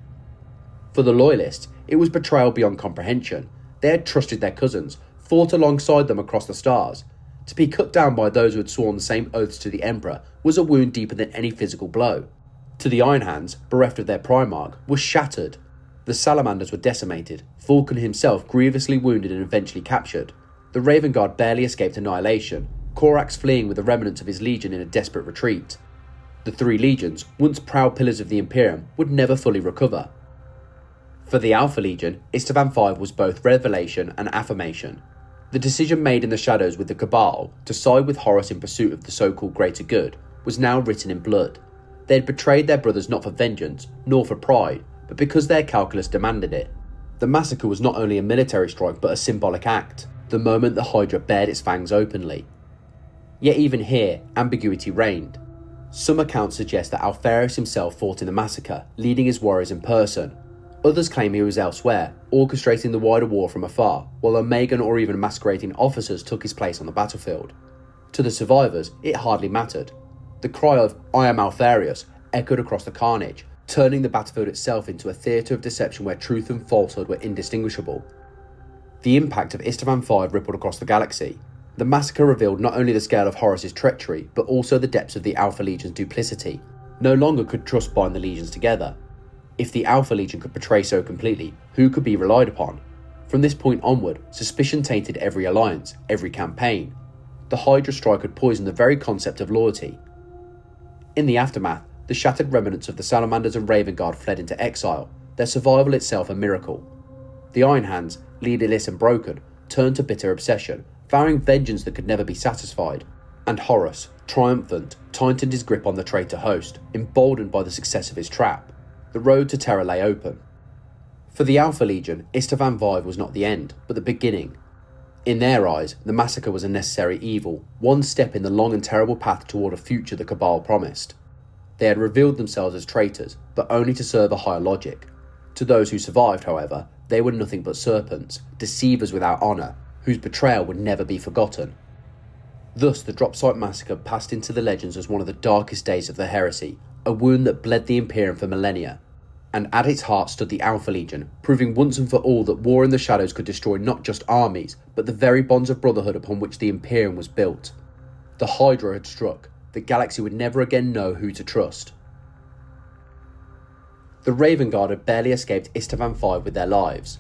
For the Loyalists, it was betrayal beyond comprehension. They had trusted their cousins, fought alongside them across the stars. To be cut down by those who had sworn the same oaths to the Emperor was a wound deeper than any physical blow. To the Iron Hands, bereft of their Primarch, was shattered. The Salamanders were decimated, Vulcan himself grievously wounded and eventually captured. The Raven Guard barely escaped annihilation, Corax fleeing with the remnants of his legion in a desperate retreat. The 3 legions, once proud pillars of the Imperium, would never fully recover. For the Alpha Legion, Istvaan V was both revelation and affirmation. The decision made in the shadows with the Cabal to side with Horus in pursuit of the so-called greater good was now written in blood. They had betrayed their brothers not for vengeance, nor for pride, but because their calculus demanded it. The massacre was not only a military strike but a symbolic act, the moment the Hydra bared its fangs openly. Yet even here, ambiguity reigned. Some accounts suggest that Alpharius himself fought in the massacre, leading his warriors in person. Others claim he was elsewhere, orchestrating the wider war from afar, while Omegon or even masquerading officers took his place on the battlefield. To the survivors, it hardly mattered. The cry of "I am Alpharius" echoed across the carnage, turning the battlefield itself into a theatre of deception where truth and falsehood were indistinguishable. The impact of Istvaan V rippled across the galaxy. The massacre revealed not only the scale of Horus's treachery, but also the depths of the Alpha Legion's duplicity. No longer could trust bind the legions together. If the Alpha Legion could betray so completely, who could be relied upon? From this point onward, suspicion tainted every alliance, every campaign. The Hydra strike had poisoned the very concept of loyalty. In the aftermath, the shattered remnants of the Salamanders and Raven Guard fled into exile, their survival itself a miracle. The Iron Hands, leaderless and broken, turned to bitter obsession, vowing vengeance that could never be satisfied. And Horus, triumphant, tightened his grip on the traitor host, emboldened by the success of his trap. The road to terror lay open. For the Alpha Legion, Istvaan V was not the end, but the beginning. In their eyes, the massacre was a necessary evil, one step in the long and terrible path toward a future the Cabal promised. They had revealed themselves as traitors, but only to serve a higher logic. To those who survived, however, they were nothing but serpents, deceivers without honour, whose betrayal would never be forgotten. Thus, the Dropsite Massacre passed into the legends as one of the darkest days of the heresy, a wound that bled the Imperium for millennia. And at its heart stood the Alpha Legion, proving once and for all that war in the shadows could destroy not just armies, but the very bonds of brotherhood upon which the Imperium was built. The Hydra had struck. The galaxy would never again know who to trust. The Raven Guard had barely escaped Istvaan V with their lives.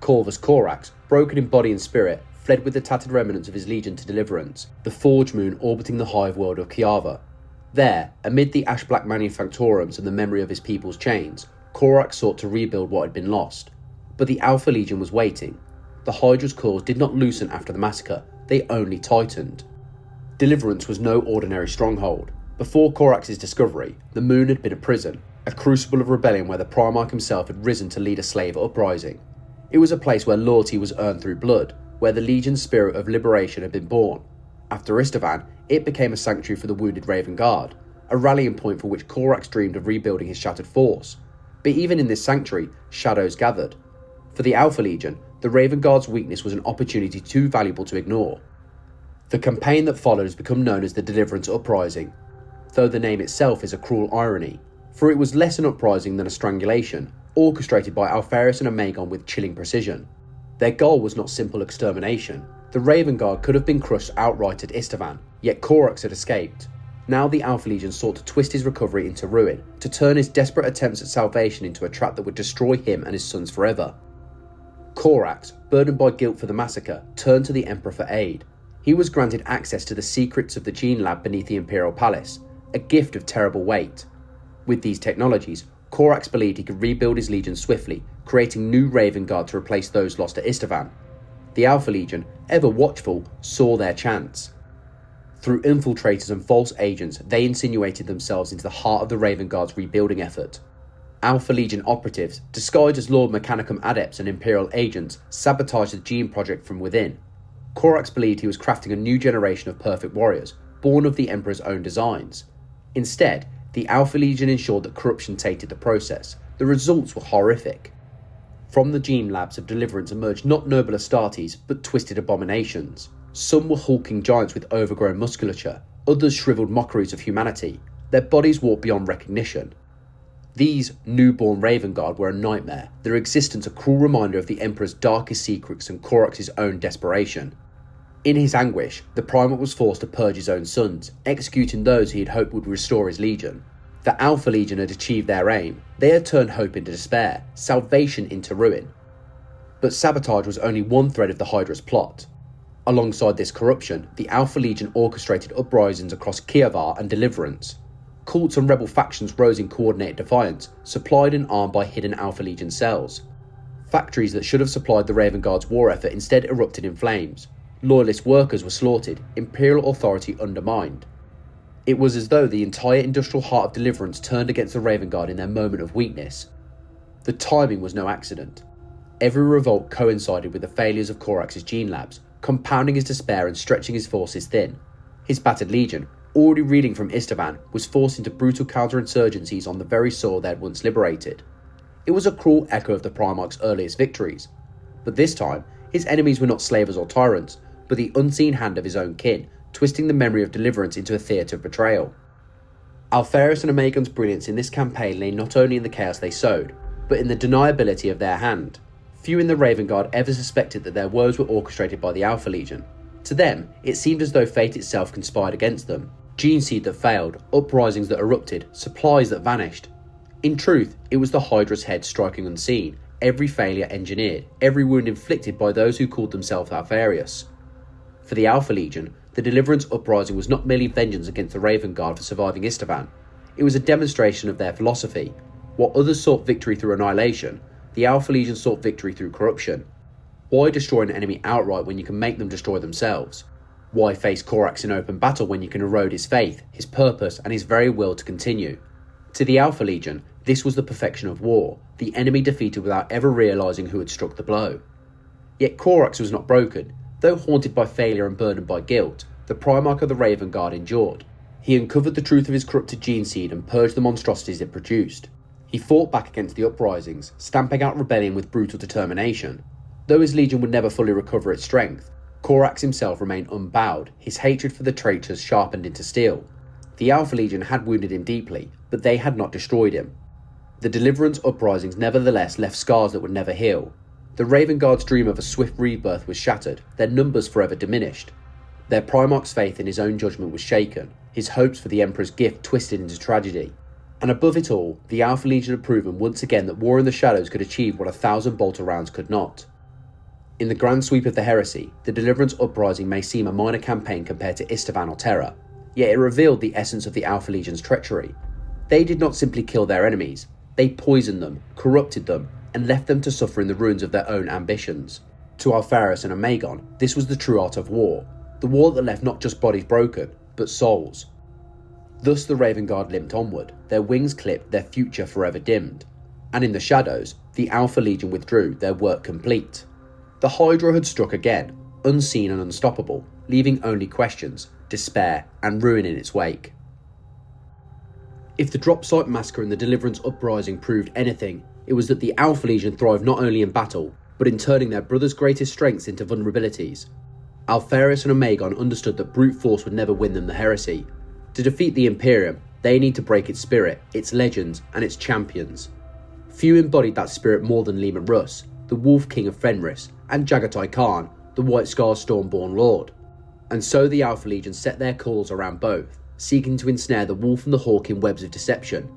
Corvus Corax, broken in body and spirit, fled with the tattered remnants of his legion to Deliverance, the Forge Moon orbiting the hive world of Kiava. There, amid the ash-black manufactorums and the memory of his people's chains, Corax sought to rebuild what had been lost. But the Alpha Legion was waiting. The Hydra's claws did not loosen after the massacre, they only tightened. Deliverance was no ordinary stronghold. Before Corax's discovery, the moon had been a prison, a crucible of rebellion where the Primarch himself had risen to lead a slave uprising. It was a place where loyalty was earned through blood, where the Legion's spirit of liberation had been born. After Istvaan, it became a sanctuary for the wounded Raven Guard, a rallying point for which Corax dreamed of rebuilding his shattered force. But even in this sanctuary, shadows gathered. For the Alpha Legion, the Raven Guard's weakness was an opportunity too valuable to ignore. The campaign that followed has become known as the Deliverance Uprising, though the name itself is a cruel irony, for it was less an uprising than a strangulation, orchestrated by Alpharius and Omegon with chilling precision. Their goal was not simple extermination. The Raven Guard could have been crushed outright at Istvaan, yet Corax had escaped. Now the Alpha Legion sought to twist his recovery into ruin, to turn his desperate attempts at salvation into a trap that would destroy him and his sons forever. Corax, burdened by guilt for the massacre, turned to the Emperor for aid. He was granted access to the secrets of the gene lab beneath the Imperial Palace, a gift of terrible weight. With these technologies, Corax believed he could rebuild his legion swiftly, creating new Raven Guard to replace those lost at Istvaan. The Alpha Legion, ever watchful, saw their chance. Through infiltrators and false agents, they insinuated themselves into the heart of the Raven Guard's rebuilding effort. Alpha Legion operatives, disguised as Lord Mechanicum adepts and Imperial agents, sabotaged the gene project from within. Corax believed he was crafting a new generation of perfect warriors, born of the Emperor's own designs. Instead, the Alpha Legion ensured that corruption tainted the process. The results were horrific. From the gene labs of Deliverance emerged not noble Astartes, but twisted abominations. Some were hulking giants with overgrown musculature, others shriveled mockeries of humanity, their bodies warped beyond recognition. These newborn Raven Guard were a nightmare, their existence a cruel reminder of the Emperor's darkest secrets and Corax's own desperation. In his anguish, the Primarch was forced to purge his own sons, executing those he had hoped would restore his legion. The Alpha Legion had achieved their aim. They had turned hope into despair, salvation into ruin. But sabotage was only one thread of the Hydra's plot. Alongside this corruption, the Alpha Legion orchestrated uprisings across Kiava and Deliverance. Cults and rebel factions rose in coordinated defiance, supplied and armed by hidden Alpha Legion cells. Factories that should have supplied the Raven Guard's war effort instead erupted in flames. Loyalist workers were slaughtered, Imperial authority undermined. It was as though the entire industrial heart of Deliverance turned against the Raven Guard in their moment of weakness. The timing was no accident. Every revolt coincided with the failures of Corax's gene labs, compounding his despair and stretching his forces thin. His battered legion, already reeling from Istvaan, was forced into brutal counterinsurgencies on the very soil they had once liberated. It was a cruel echo of the primarchs' earliest victories. But this time, his enemies were not slavers or tyrants, but the unseen hand of his own kin, twisting the memory of Deliverance into a theatre of betrayal. Alpharius and Omegon's brilliance in this campaign lay not only in the chaos they sowed, but in the deniability of their hand. Few in the Raven Guard ever suspected that their woes were orchestrated by the Alpha Legion. To them, it seemed as though fate itself conspired against them. Gene seed that failed, uprisings that erupted, supplies that vanished. In truth, it was the Hydra's head striking unseen, every failure engineered, every wound inflicted by those who called themselves Alpharius. For the Alpha Legion, the Deliverance Uprising was not merely vengeance against the Raven Guard for surviving Istvaan. It was a demonstration of their philosophy. While others sought victory through annihilation, the Alpha Legion sought victory through corruption. Why destroy an enemy outright when you can make them destroy themselves? Why face Corax in open battle when you can erode his faith, his purpose, and his very will to continue? To the Alpha Legion, this was the perfection of war, the enemy defeated without ever realising who had struck the blow. Yet Corax was not broken. Though haunted by failure and burdened by guilt, the Primarch of the Raven Guard endured. He uncovered the truth of his corrupted gene seed and purged the monstrosities it produced. He fought back against the uprisings, stamping out rebellion with brutal determination. Though his legion would never fully recover its strength, Corax himself remained unbowed, his hatred for the traitors sharpened into steel. The Alpha Legion had wounded him deeply, but they had not destroyed him. The Deliverance Uprisings nevertheless left scars that would never heal. The Raven Guard's dream of a swift rebirth was shattered, their numbers forever diminished. Their Primarch's faith in his own judgment was shaken, his hopes for the Emperor's gift twisted into tragedy. And above it all, the Alpha Legion had proven once again that war in the shadows could achieve what 1,000 bolter rounds could not. In the grand sweep of the heresy, the Deliverance Uprising may seem a minor campaign compared to Istvaan or Terror, yet it revealed the essence of the Alpha Legion's treachery. They did not simply kill their enemies, they poisoned them, corrupted them, and left them to suffer in the ruins of their own ambitions. To Alpharius and Omegon, this was the true art of war, the war that left not just bodies broken, but souls. Thus the Raven Guard limped onward, their wings clipped, their future forever dimmed. And in the shadows, the Alpha Legion withdrew, their work complete. The Hydra had struck again, unseen and unstoppable, leaving only questions, despair, and ruin in its wake. If the drop site massacre and the Deliverance Uprising proved anything, it was that the Alpha Legion thrived not only in battle, but in turning their brother's greatest strengths into vulnerabilities. Alpharius and Omegon understood that brute force would never win them the heresy. To defeat the Imperium, they need to break its spirit, its legends, and its champions. Few embodied that spirit more than Leman Russ, the Wolf King of Fenris, and Jaghatai Khan, the White Scar's Stormborn Lord. And so the Alpha Legion set their coils around both, seeking to ensnare the Wolf and the Hawk in webs of deception.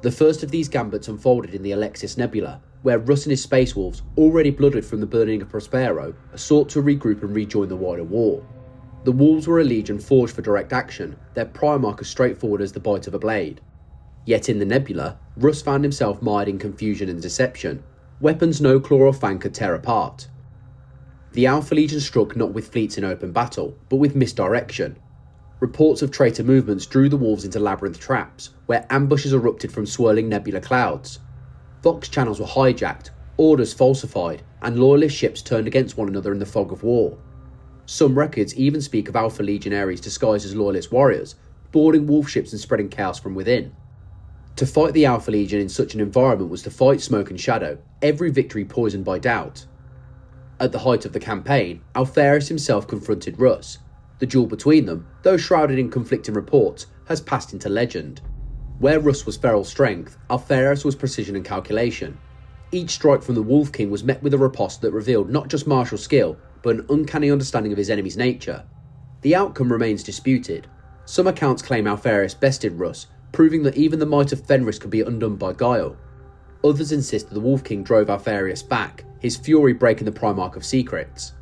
The first of these gambits unfolded in the Alexis Nebula, where Russ and his Space Wolves, already blooded from the burning of Prospero, sought to regroup and rejoin the wider war. The Wolves were a legion forged for direct action, their Primarch as straightforward as the bite of a blade. Yet in the Nebula, Russ found himself mired in confusion and deception, weapons no claw or fang could tear apart. The Alpha Legion struck not with fleets in open battle, but with misdirection. Reports of traitor movements drew the Wolves into labyrinth traps, where ambushes erupted from swirling nebula clouds. Vox channels were hijacked, orders falsified, and loyalist ships turned against one another in the fog of war. Some records even speak of Alpha Legionaries disguised as loyalist warriors, boarding wolf ships and spreading chaos from within. To fight the Alpha Legion in such an environment was to fight smoke and shadow, every victory poisoned by doubt. At the height of the campaign, Alpharius himself confronted Russ. The duel between them, though shrouded in conflicting reports, has passed into legend. Where Russ was feral strength, Alpharius was precision and calculation. Each strike from the Wolf King was met with a riposte that revealed not just martial skill, but an uncanny understanding of his enemy's nature. The outcome remains disputed. Some accounts claim Alpharius bested Russ, proving that even the might of Fenris could be undone by guile. Others insist that the Wolf King drove Alpharius back, his fury breaking the Primarch of Secrets.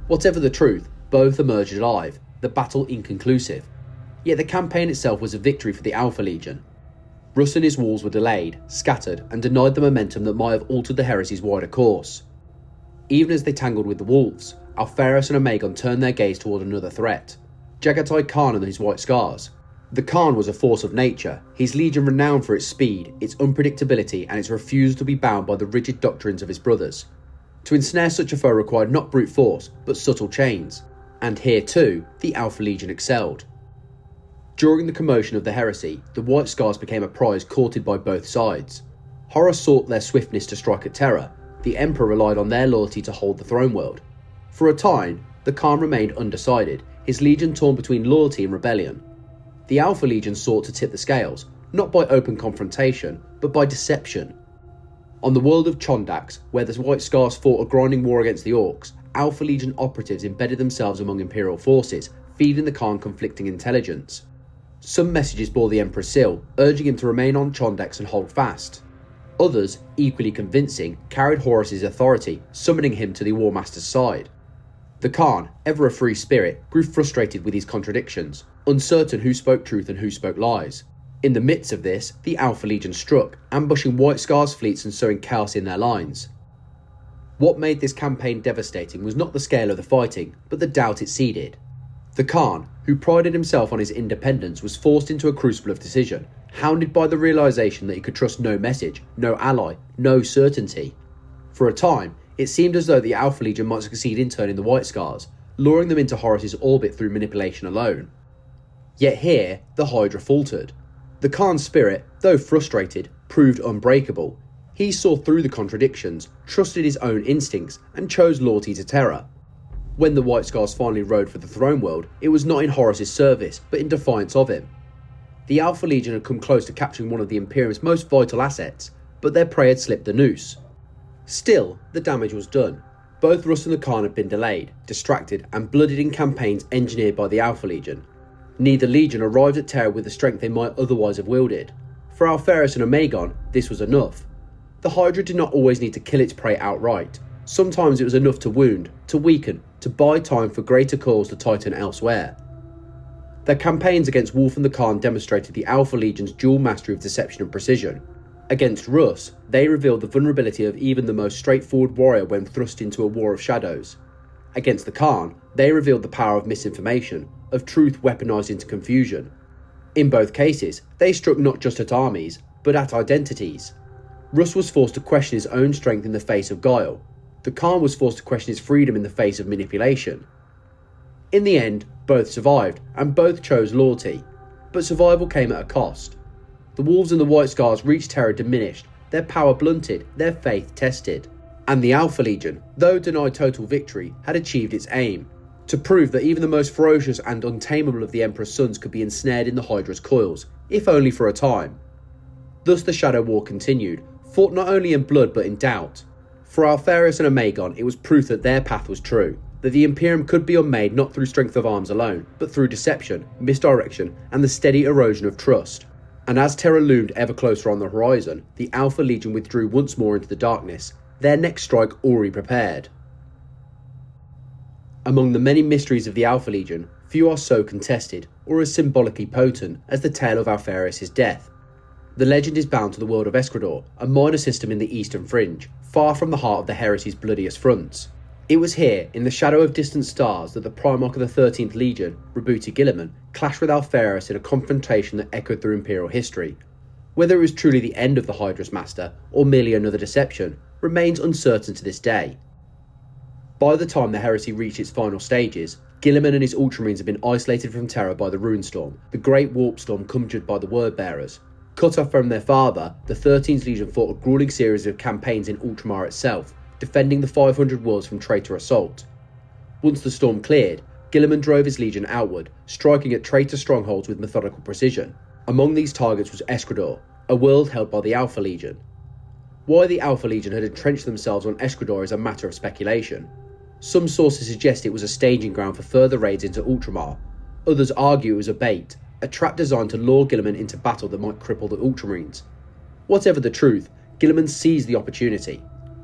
Whatever the truth, both emerged alive, the battle inconclusive. Yet the campaign itself was a victory for the Alpha Legion. Russ and his Wolves were delayed, scattered, and denied the momentum that might have altered the heresy's wider course. Even as they tangled with the Wolves, Alpharius and Omegon turned their gaze toward another threat, Jaghatai Khan and his White Scars. The Khan was a force of nature, his legion renowned for its speed, its unpredictability and its refusal to be bound by the rigid doctrines of his brothers. To ensnare such a foe required not brute force, but subtle chains, and here too, the Alpha Legion excelled. During the commotion of the heresy, the White Scars became a prize courted by both sides. Horus sought their swiftness to strike at terror, the Emperor relied on their loyalty to hold the throne world. For a time, the Khan remained undecided, his legion torn between loyalty and rebellion. The Alpha Legion sought to tip the scales, not by open confrontation, but by deception. On the world of Chondax, where the White Scars fought a grinding war against the Orcs, Alpha Legion operatives embedded themselves among Imperial forces, feeding the Khan conflicting intelligence. Some messages bore the Emperor's seal, urging him to remain on Chondax and hold fast. Others, equally convincing, carried Horus's authority, summoning him to the War Master's side. The Khan, ever a free spirit, grew frustrated with these contradictions, uncertain who spoke truth and who spoke lies. In the midst of this, the Alpha Legion struck, ambushing White Scars fleets and sowing chaos in their lines. What made this campaign devastating was not the scale of the fighting, but the doubt it seeded. The Khan, who prided himself on his independence, was forced into a crucible of decision, hounded by the realisation that he could trust no message, no ally, no certainty. For a time, it seemed as though the Alpha Legion might succeed in turning the White Scars, luring them into Horus's orbit through manipulation alone. Yet here, the Hydra faltered. The Khan's spirit, though frustrated, proved unbreakable. He saw through the contradictions, trusted his own instincts, and chose loyalty to terror. When the White Scars finally rode for the throne world, it was not in Horus's service, but in defiance of him. The Alpha Legion had come close to capturing one of the Imperium's most vital assets, but their prey had slipped the noose. Still, the damage was done. Both Russ and the Khan had been delayed, distracted, and blooded in campaigns engineered by the Alpha Legion. Neither Legion arrived at terror with the strength they might otherwise have wielded. For Alpharius and Omegon, this was enough. The Hydra did not always need to kill its prey outright. Sometimes it was enough to wound, to weaken, to buy time for greater coils to tighten elsewhere. Their campaigns against Wolf and the Khan demonstrated the Alpha Legion's dual mastery of deception and precision. Against Russ, they revealed the vulnerability of even the most straightforward warrior when thrust into a war of shadows. Against the Khan, they revealed the power of misinformation, of truth weaponized into confusion. In both cases, they struck not just at armies, but at identities. Russ was forced to question his own strength in the face of guile. The Khan was forced to question his freedom in the face of manipulation. In the end, both survived, and both chose loyalty. But survival came at a cost. The Wolves and the White Scars reached terror diminished, their power blunted, their faith tested. And the Alpha Legion, though denied total victory, had achieved its aim, to prove that even the most ferocious and untamable of the Emperor's sons could be ensnared in the Hydra's coils, if only for a time. Thus the Shadow War continued, fought not only in blood but in doubt. For Alpharius and Omegon, it was proof that their path was true, that the Imperium could be unmade not through strength of arms alone, but through deception, misdirection, and the steady erosion of trust. And as terror loomed ever closer on the horizon, the Alpha Legion withdrew once more into the darkness, their next strike already prepared. Among the many mysteries of the Alpha Legion, few are so contested, or as symbolically potent, as the tale of Alpharius' death. The legend is bound to the world of Eskrador, a minor system in the eastern fringe, far from the heart of the heresy's bloodiest fronts. It was here, in the shadow of distant stars, that the primarch of the 13th Legion, Jaghatai Khan, clashed with Alpharius in a confrontation that echoed through Imperial history. Whether it was truly the end of the Hydra's master, or merely another deception, remains uncertain to this day. By the time the heresy reached its final stages, Guilliman and his Ultramarines had been isolated from terror by the Runestorm, the great warp storm conjured by the Wordbearers. Cut off from their father, the 13th Legion fought a grueling series of campaigns in Ultramar itself, defending the 500 worlds from traitor assault. Once the storm cleared, Guilliman drove his legion outward, striking at traitor strongholds with methodical precision. Among these targets was Eskrador, a world held by the Alpha Legion. Why the Alpha Legion had entrenched themselves on Eskrador is a matter of speculation. Some sources suggest it was a staging ground for further raids into Ultramar. Others argue it was a bait, a trap designed to lure Guilliman into battle that might cripple the Ultramarines. Whatever the truth, Guilliman seized the opportunity.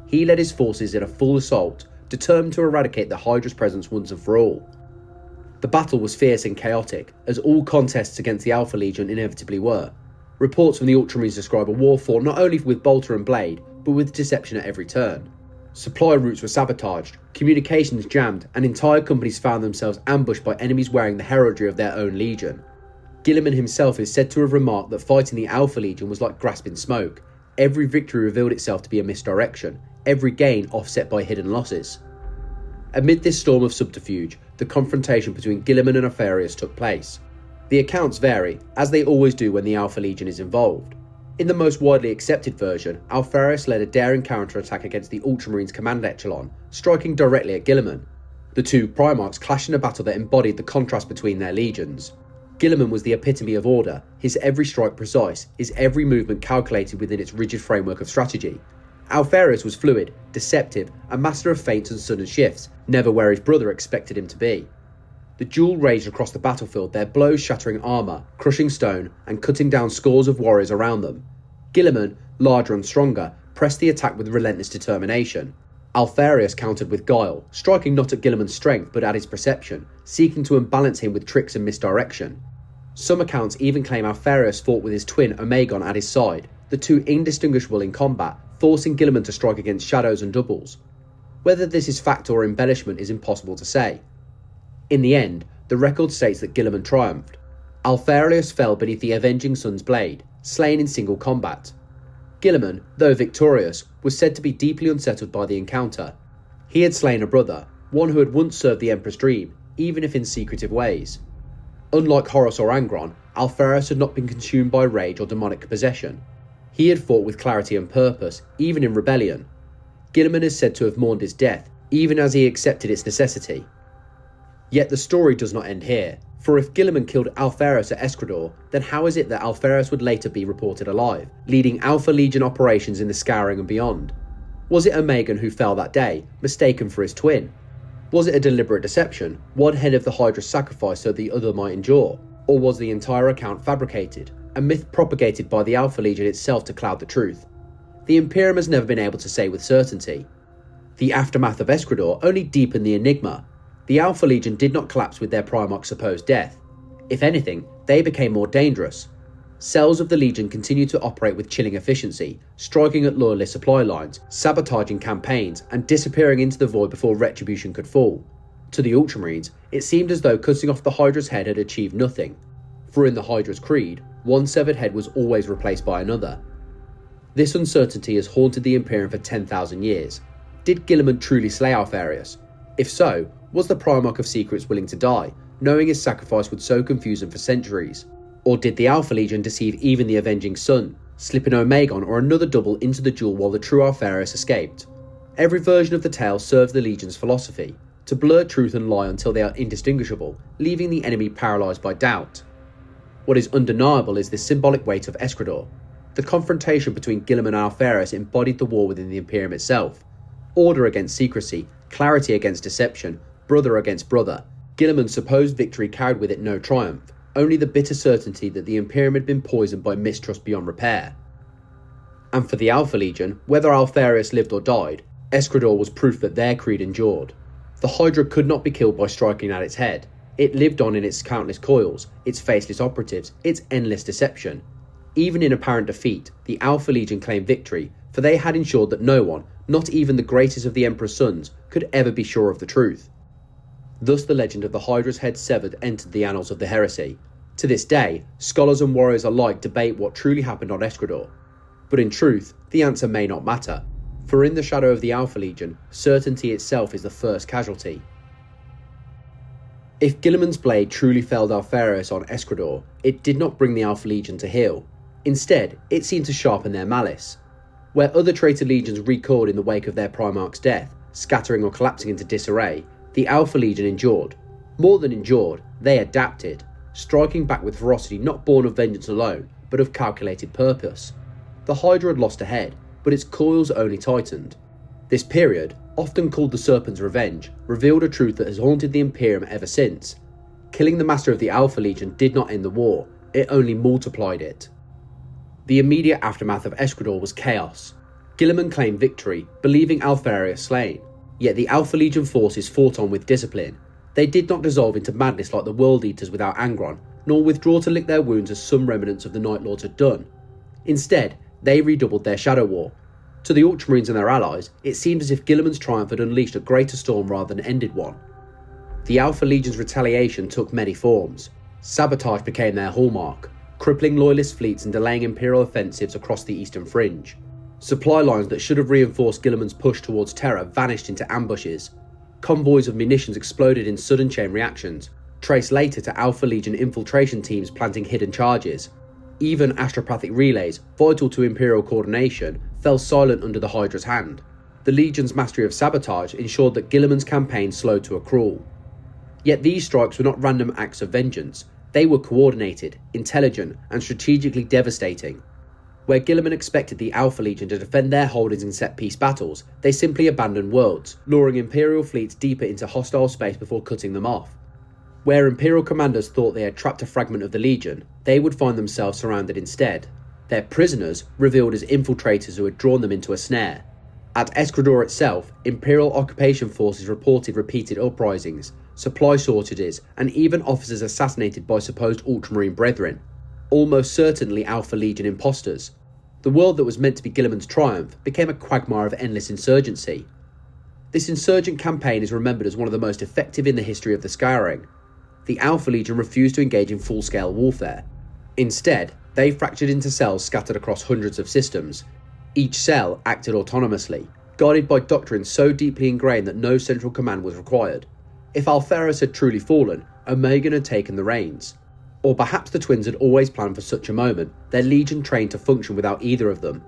He led his forces in a full assault, determined to eradicate the Hydra's presence once and for all. The battle was fierce and chaotic, as all contests against the Alpha Legion inevitably were. Reports from the Ultramarines describe a war fought not only with bolter and blade, but with deception at every turn. Supply routes were sabotaged, communications jammed, and entire companies found themselves ambushed by enemies wearing the heraldry of their own legion. Guilliman himself is said to have remarked that fighting the Alpha Legion was like grasping smoke. Every victory revealed itself to be a misdirection, every gain offset by hidden losses. Amid this storm of subterfuge, the confrontation between Guilliman and Alpharius took place. The accounts vary, as they always do when the Alpha Legion is involved. In the most widely accepted version, Alpharius led a daring counterattack against the Ultramarines' command echelon, striking directly at Guilliman. The two primarchs clashed in a battle that embodied the contrast between their legions. Guilliman was the epitome of order, his every strike precise, his every movement calculated within its rigid framework of strategy. Alpharius was fluid, deceptive, a master of feints and sudden shifts, never where his brother expected him to be. The duel raged across the battlefield, their blows shattering armour, crushing stone, and cutting down scores of warriors around them. Guilliman, larger and stronger, pressed the attack with relentless determination. Alpharius countered with guile, striking not at Guilliman's strength but at his perception, seeking to unbalance him with tricks and misdirection. Some accounts even claim Alpharius fought with his twin Omegon at his side, the two indistinguishable in combat, forcing Guilliman to strike against shadows and doubles. Whether this is fact or embellishment is impossible to say. In the end, the record states that Guilliman triumphed. Alpharius fell beneath the Avenging Sun's blade, slain in single combat. Guilliman, though victorious, was said to be deeply unsettled by the encounter. He had slain a brother, one who had once served the Emperor's dream, even if in secretive ways. Unlike Horus or Angron, Alpharius had not been consumed by rage or demonic possession. He had fought with clarity and purpose, even in rebellion. Guilliman is said to have mourned his death, even as he accepted its necessity. Yet the story does not end here, for if Guilliman killed Alpharius at Eskrador, then how is it that Alpharius would later be reported alive, leading Alpha Legion operations in the Scouring and beyond? Was it Omegon who fell that day, mistaken for his twin? Was it a deliberate deception, one head of the Hydra sacrificed so the other might endure? Or was the entire account fabricated, a myth propagated by the Alpha Legion itself to cloud the truth? The Imperium has never been able to say with certainty. The aftermath of Eskrador only deepened the enigma. The Alpha Legion did not collapse with their Primarch's supposed death. If anything, they became more dangerous. Cells of the Legion continued to operate with chilling efficiency, striking at loyalist supply lines, sabotaging campaigns, and disappearing into the void before retribution could fall. To the Ultramarines, it seemed as though cutting off the Hydra's head had achieved nothing. For in the Hydra's creed, one severed head was always replaced by another. This uncertainty has haunted the Imperium for 10,000 years. Did Guilliman truly slay Alpharius? If so, was the Primarch of Secrets willing to die, knowing his sacrifice would so confuse him for centuries? Or did the Alpha Legion deceive even the Avenging Sun, slipping Omegon or another double into the duel while the true Alpharius escaped? Every version of the tale serves the Legion's philosophy, to blur truth and lie until they are indistinguishable, leaving the enemy paralysed by doubt. What is undeniable is the symbolic weight of Eskrador. The confrontation between Guilliman and Alpharius embodied the war within the Imperium itself. Order against secrecy, clarity against deception, brother against brother. Guilliman's supposed victory carried with it no triumph, only the bitter certainty that the Imperium had been poisoned by mistrust beyond repair. And for the Alpha Legion, whether Alpharius lived or died, Eskrador was proof that their creed endured. The Hydra could not be killed by striking at its head. It lived on in its countless coils, its faceless operatives, its endless deception. Even in apparent defeat, the Alpha Legion claimed victory, for they had ensured that no one, not even the greatest of the Emperor's sons, could ever be sure of the truth. Thus the legend of the Hydra's head severed entered the annals of the heresy. To this day, scholars and warriors alike debate what truly happened on Eskrador. But in truth, the answer may not matter, for in the shadow of the Alpha Legion, certainty itself is the first casualty. If Guilliman's blade truly felled Alpharius on Eskrador, it did not bring the Alpha Legion to heel. Instead, it seemed to sharpen their malice. Where other traitor legions recoiled in the wake of their Primarch's death, scattering or collapsing into disarray, the Alpha Legion endured. More than endured, they adapted, striking back with ferocity not born of vengeance alone, but of calculated purpose. The Hydra had lost a head, but its coils only tightened. This period, often called the Serpent's Revenge, revealed a truth that has haunted the Imperium ever since. Killing the master of the Alpha Legion did not end the war, it only multiplied it. The immediate aftermath of Eskrador was chaos. Guilliman claimed victory, believing Alpharius slain. Yet the Alpha Legion forces fought on with discipline. They did not dissolve into madness like the World Eaters without Angron, nor withdraw to lick their wounds as some remnants of the Night Lords had done. Instead, they redoubled their shadow war. To the Ultramarines and their allies, it seemed as if Guilliman's triumph had unleashed a greater storm rather than ended one. The Alpha Legion's retaliation took many forms. Sabotage became their hallmark, crippling loyalist fleets and delaying Imperial offensives across the eastern fringe. Supply lines that should have reinforced Guilliman's push towards Terra vanished into ambushes. Convoys of munitions exploded in sudden chain reactions, traced later to Alpha Legion infiltration teams planting hidden charges. Even astropathic relays, vital to Imperial coordination, fell silent under the Hydra's hand. The Legion's mastery of sabotage ensured that Guilliman's campaign slowed to a crawl. Yet these strikes were not random acts of vengeance. They were coordinated, intelligent, and strategically devastating. Where Guilliman expected the Alpha Legion to defend their holdings in set-piece battles, they simply abandoned worlds, luring Imperial fleets deeper into hostile space before cutting them off. Where Imperial commanders thought they had trapped a fragment of the Legion, they would find themselves surrounded instead. Their prisoners revealed as infiltrators who had drawn them into a snare. At Eskrador itself, Imperial occupation forces reported repeated uprisings, supply shortages, and even officers assassinated by supposed Ultramarine brethren. Almost certainly Alpha Legion imposters. The world that was meant to be Guilliman's triumph became a quagmire of endless insurgency. This insurgent campaign is remembered as one of the most effective in the history of the Scouring. The Alpha Legion refused to engage in full-scale warfare. Instead, they fractured into cells scattered across hundreds of systems. Each cell acted autonomously, guided by doctrines so deeply ingrained that no central command was required. If Alpharius had truly fallen, Omegon had taken the reins. Or perhaps the twins had always planned for such a moment, their Legion trained to function without either of them.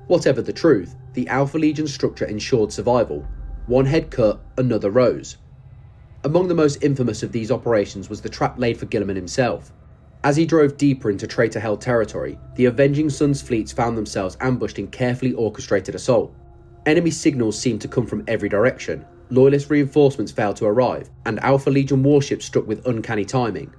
Whatever the truth, the Alpha Legion structure ensured survival. One head cut, another rose. Among the most infamous of these operations was the trap laid for Guilliman himself. As he drove deeper into traitor-held territory, the Avenging Sun's fleets found themselves ambushed in carefully orchestrated assault. Enemy signals seemed to come from every direction, loyalist reinforcements failed to arrive, and Alpha Legion warships struck with uncanny timing.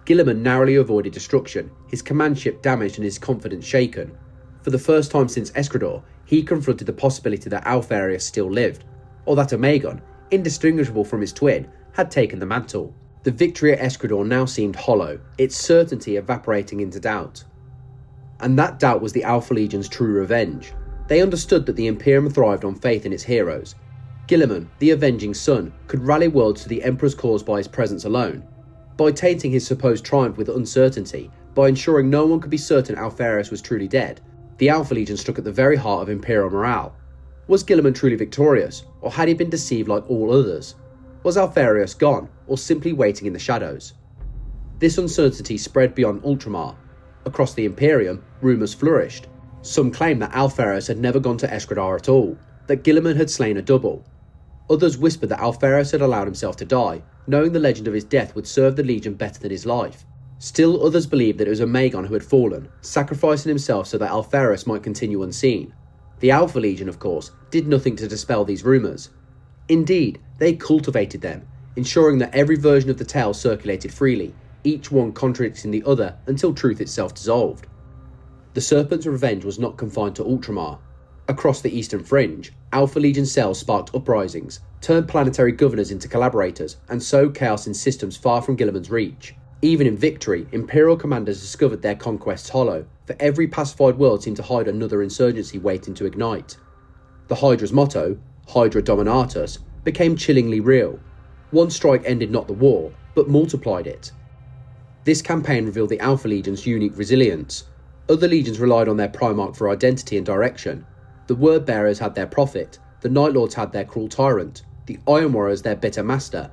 Guilliman narrowly avoided destruction, his command ship damaged and his confidence shaken. For the first time since Eskrador, he confronted the possibility that Alpharius still lived, or that Omegon, indistinguishable from his twin, had taken the mantle. The victory at Eskrador now seemed hollow, its certainty evaporating into doubt. And that doubt was the Alpha Legion's true revenge. They understood that the Imperium thrived on faith in its heroes. Guilliman, the Avenging Sun, could rally worlds to the Emperor's cause by his presence alone. By tainting his supposed triumph with uncertainty, by ensuring no one could be certain Alpharius was truly dead, the Alpha Legion struck at the very heart of Imperial morale. Was Guilliman truly victorious, or had he been deceived like all others? Was Alpharius gone, or simply waiting in the shadows? This uncertainty spread beyond Ultramar. Across the Imperium, rumours flourished. Some claimed that Alpharius had never gone to Eskrador at all, that Guilliman had slain a double. Others whispered that Alpharius had allowed himself to die, knowing the legend of his death would serve the Legion better than his life. Still others believed that it was Omegon who had fallen, sacrificing himself so that Alpharius might continue unseen. The Alpha Legion, of course, did nothing to dispel these rumours. Indeed, they cultivated them, ensuring that every version of the tale circulated freely, each one contradicting the other until truth itself dissolved. The Serpent's revenge was not confined to Ultramar. Across the eastern fringe, Alpha Legion cells sparked uprisings, turned planetary governors into collaborators, and sowed chaos in systems far from Guilliman's reach. Even in victory, Imperial commanders discovered their conquests hollow, for every pacified world seemed to hide another insurgency waiting to ignite. The Hydra's motto, Hydra Dominatus, became chillingly real. One strike ended not the war, but multiplied it. This campaign revealed the Alpha Legion's unique resilience. Other legions relied on their primarch for identity and direction. The Word Bearers had their prophet, the Night Lords had their cruel tyrant, the Iron Warriors their bitter master.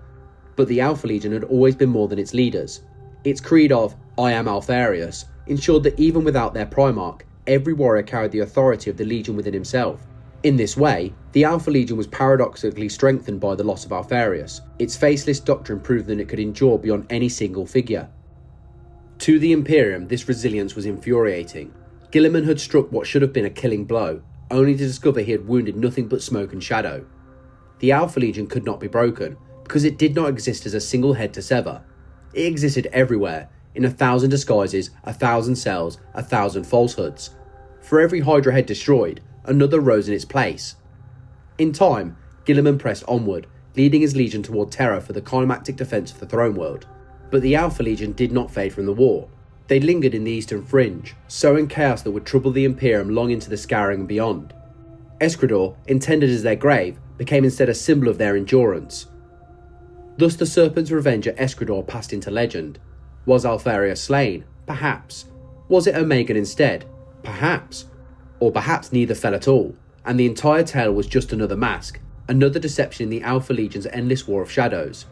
But the Alpha Legion had always been more than its leaders. Its creed of, I am Alpharius, ensured that even without their primarch, every warrior carried the authority of the Legion within himself. In this way, the Alpha Legion was paradoxically strengthened by the loss of Alpharius, its faceless doctrine proved that it could endure beyond any single figure. To the Imperium, this resilience was infuriating. Guilliman had struck what should have been a killing blow, only to discover he had wounded nothing but smoke and shadow. The Alpha Legion could not be broken, because it did not exist as a single head to sever. It existed everywhere, in 1,000 disguises, 1,000 cells, 1,000 falsehoods. For every Hydra head destroyed, another rose in its place. In time, Guilliman pressed onward, leading his legion toward Terra for the climactic defence of the throne world. But the Alpha Legion did not fade from the war. They lingered in the eastern fringe, sowing chaos that would trouble the Imperium long into the Scouring and beyond. Eskrador, intended as their grave, became instead a symbol of their endurance. Thus the Serpent's revenge at Eskrador passed into legend. Was Alpharius slain? Perhaps. Was it Omegon instead? Perhaps. Or perhaps neither fell at all, and the entire tale was just another mask, another deception in the Alpha Legion's endless war of shadows.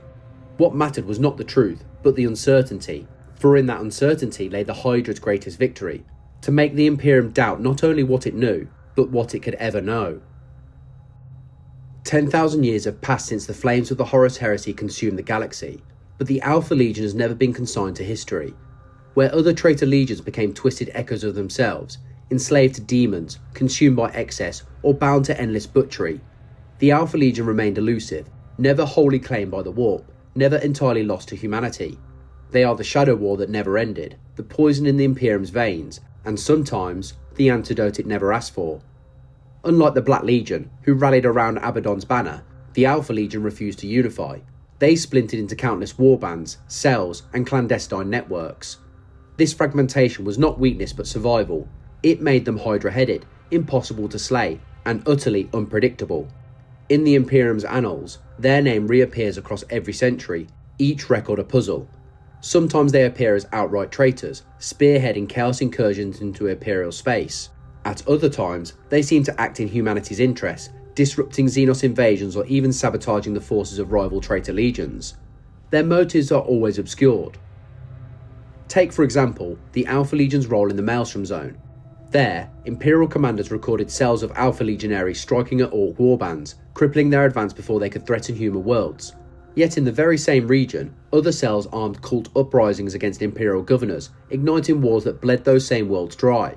What mattered was not the truth, but the uncertainty, for in that uncertainty lay the Hydra's greatest victory, to make the Imperium doubt not only what it knew, but what it could ever know. 10,000 years have passed since the flames of the Horus Heresy consumed the galaxy, but the Alpha Legion has never been consigned to history. Where other traitor legions became twisted echoes of themselves, enslaved to demons, consumed by excess, or bound to endless butchery, the Alpha Legion remained elusive, never wholly claimed by the warp, never entirely lost to humanity. They are the shadow war that never ended, the poison in the Imperium's veins, and sometimes the antidote it never asked for. Unlike the Black Legion, who rallied around Abaddon's banner, the Alpha Legion refused to unify. They splintered into countless warbands, cells, and clandestine networks. This fragmentation was not weakness but survival. It made them Hydra-headed, impossible to slay, and utterly unpredictable. In the Imperium's annals, their name reappears across every century, each record a puzzle. Sometimes they appear as outright traitors, spearheading chaos incursions into Imperial space. At other times, they seem to act in humanity's interests, disrupting Xenos invasions or even sabotaging the forces of rival traitor legions. Their motives are always obscured. Take, for example, the Alpha Legion's role in the Maelstrom Zone. There, Imperial commanders recorded cells of Alpha Legionaries striking at Orc warbands, crippling their advance before they could threaten human worlds. Yet in the very same region, other cells armed cult uprisings against Imperial governors, igniting wars that bled those same worlds dry.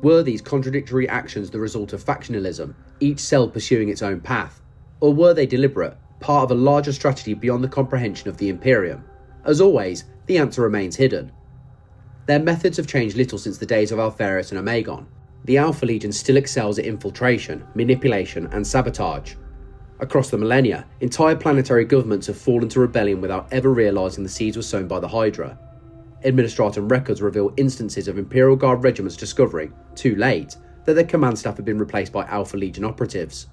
Were these contradictory actions the result of factionalism, each cell pursuing its own path? Or were they deliberate, part of a larger strategy beyond the comprehension of the Imperium? As always, the answer remains hidden. Their methods have changed little since the days of Alpharius and Omegon. The Alpha Legion still excels at infiltration, manipulation, and sabotage. Across the millennia, entire planetary governments have fallen to rebellion without ever realising the seeds were sown by the Hydra. Administratum records reveal instances of Imperial Guard regiments discovering, too late, that their command staff had been replaced by Alpha Legion operatives.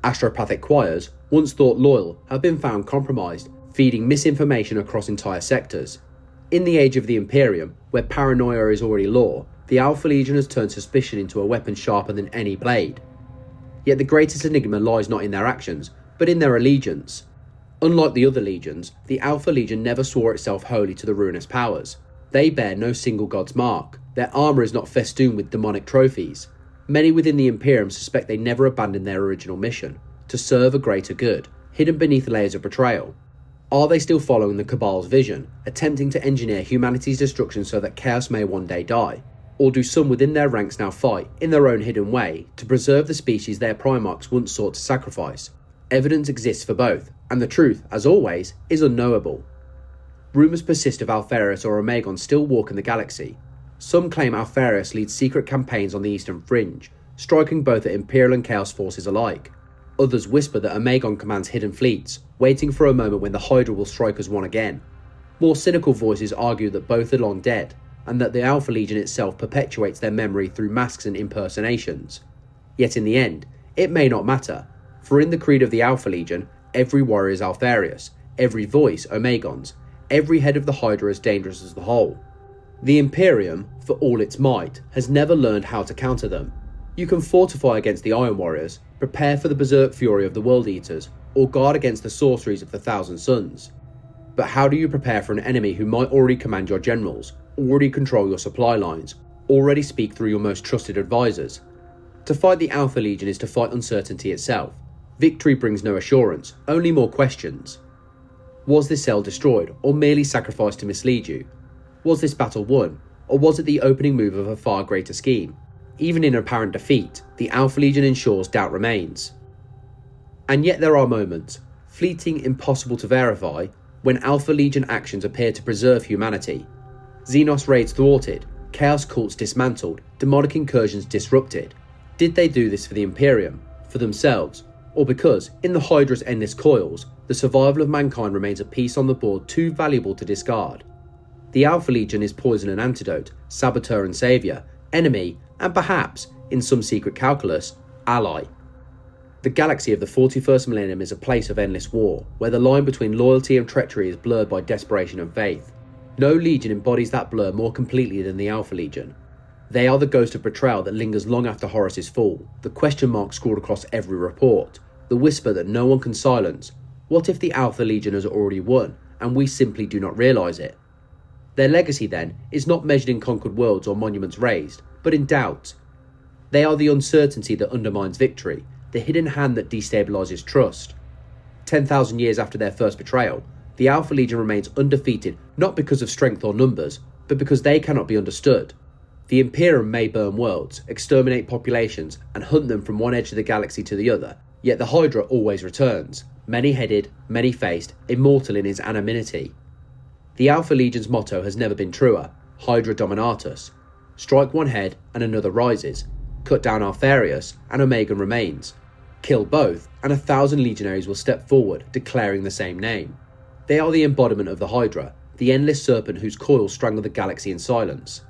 Astropathic choirs, once thought loyal, have been found compromised, feeding misinformation across entire sectors. In the age of the Imperium, where paranoia is already law, the Alpha Legion has turned suspicion into a weapon sharper than any blade. Yet the greatest enigma lies not in their actions, but in their allegiance. Unlike the other legions, the Alpha Legion never swore itself wholly to the ruinous powers. They bear no single god's mark. Their armour is not festooned with demonic trophies. Many within the Imperium suspect they never abandoned their original mission, to serve a greater good, hidden beneath layers of betrayal. Are they still following the Cabal's vision, attempting to engineer humanity's destruction so that chaos may one day die? Or do some within their ranks now fight, in their own hidden way, to preserve the species their primarchs once sought to sacrifice? Evidence exists for both, and the truth, as always, is unknowable. Rumours persist of Alpharius or Omegon still walking the galaxy. Some claim Alpharius leads secret campaigns on the Eastern Fringe, striking both at Imperial and Chaos forces alike. Others whisper that Omegon commands hidden fleets, waiting for a moment when the Hydra will strike as one again. More cynical voices argue that both are long dead, and that the Alpha Legion itself perpetuates their memory through masks and impersonations. Yet in the end, it may not matter, for in the creed of the Alpha Legion, every warrior is Alpharius, every voice Omegon's, every head of the Hydra as dangerous as the whole. The Imperium, for all its might, has never learned how to counter them. You can fortify against the Iron Warriors, prepare for the berserk fury of the World Eaters, or guard against the sorceries of the Thousand Suns. But how do you prepare for an enemy who might already command your generals, already control your supply lines, already speak through your most trusted advisors? To fight the Alpha Legion is to fight uncertainty itself. Victory brings no assurance, only more questions. Was this cell destroyed, or merely sacrificed to mislead you? Was this battle won, or was it the opening move of a far greater scheme? Even in apparent defeat, the Alpha Legion ensures doubt remains. And yet there are moments, fleeting, impossible to verify, when Alpha Legion actions appear to preserve humanity. Xenos raids thwarted, Chaos cults dismantled, demonic incursions disrupted. Did they do this for the Imperium, for themselves, or because, in the Hydra's endless coils, the survival of mankind remains a piece on the board too valuable to discard? The Alpha Legion is poison and antidote, saboteur and saviour, enemy, and perhaps, in some secret calculus, ally. The galaxy of the 41st millennium is a place of endless war, where the line between loyalty and treachery is blurred by desperation and faith. No legion embodies that blur more completely than the Alpha Legion. They are the ghost of betrayal that lingers long after Horus's fall, the question mark scrawled across every report, the whisper that no one can silence. What if the Alpha Legion has already won, and we simply do not realise it? Their legacy, then, is not measured in conquered worlds or monuments raised, but in doubt. They are the uncertainty that undermines victory, the hidden hand that destabilises trust. 10,000 years after their first betrayal, the Alpha Legion remains undefeated not because of strength or numbers, but because they cannot be understood. The Imperium may burn worlds, exterminate populations, and hunt them from one edge of the galaxy to the other, yet the Hydra always returns, many-headed, many-faced, immortal in its anonymity. The Alpha Legion's motto has never been truer, Hydra Dominatus. Strike one head and another rises, cut down Alpharius and Omegon remains. Kill both and 1,000 legionaries will step forward, declaring the same name. They are the embodiment of the Hydra, the endless serpent whose coils strangle the galaxy in silence.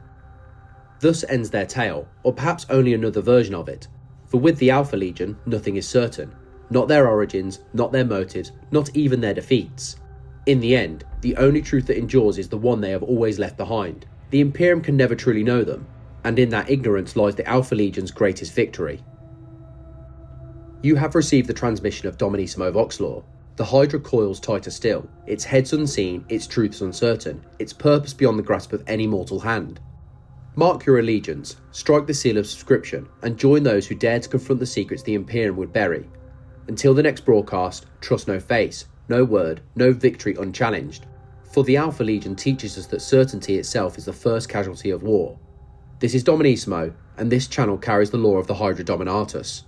Thus ends their tale, or perhaps only another version of it, for with the Alpha Legion nothing is certain, not their origins, not their motives, not even their defeats. In the end, the only truth that endures is the one they have always left behind. The Imperium can never truly know them, and in that ignorance lies the Alpha Legion's greatest victory. You have received the transmission of Dominissimo Voxlor. The Hydra coils tighter still, its heads unseen, its truths uncertain, its purpose beyond the grasp of any mortal hand. Mark your allegiance, strike the seal of subscription, and join those who dare to confront the secrets the Imperium would bury. Until the next broadcast, trust no face, no word, no victory unchallenged. For the Alpha Legion teaches us that certainty itself is the first casualty of war. This is Dominissimo, and this channel carries the lore of the Hydra Dominatus.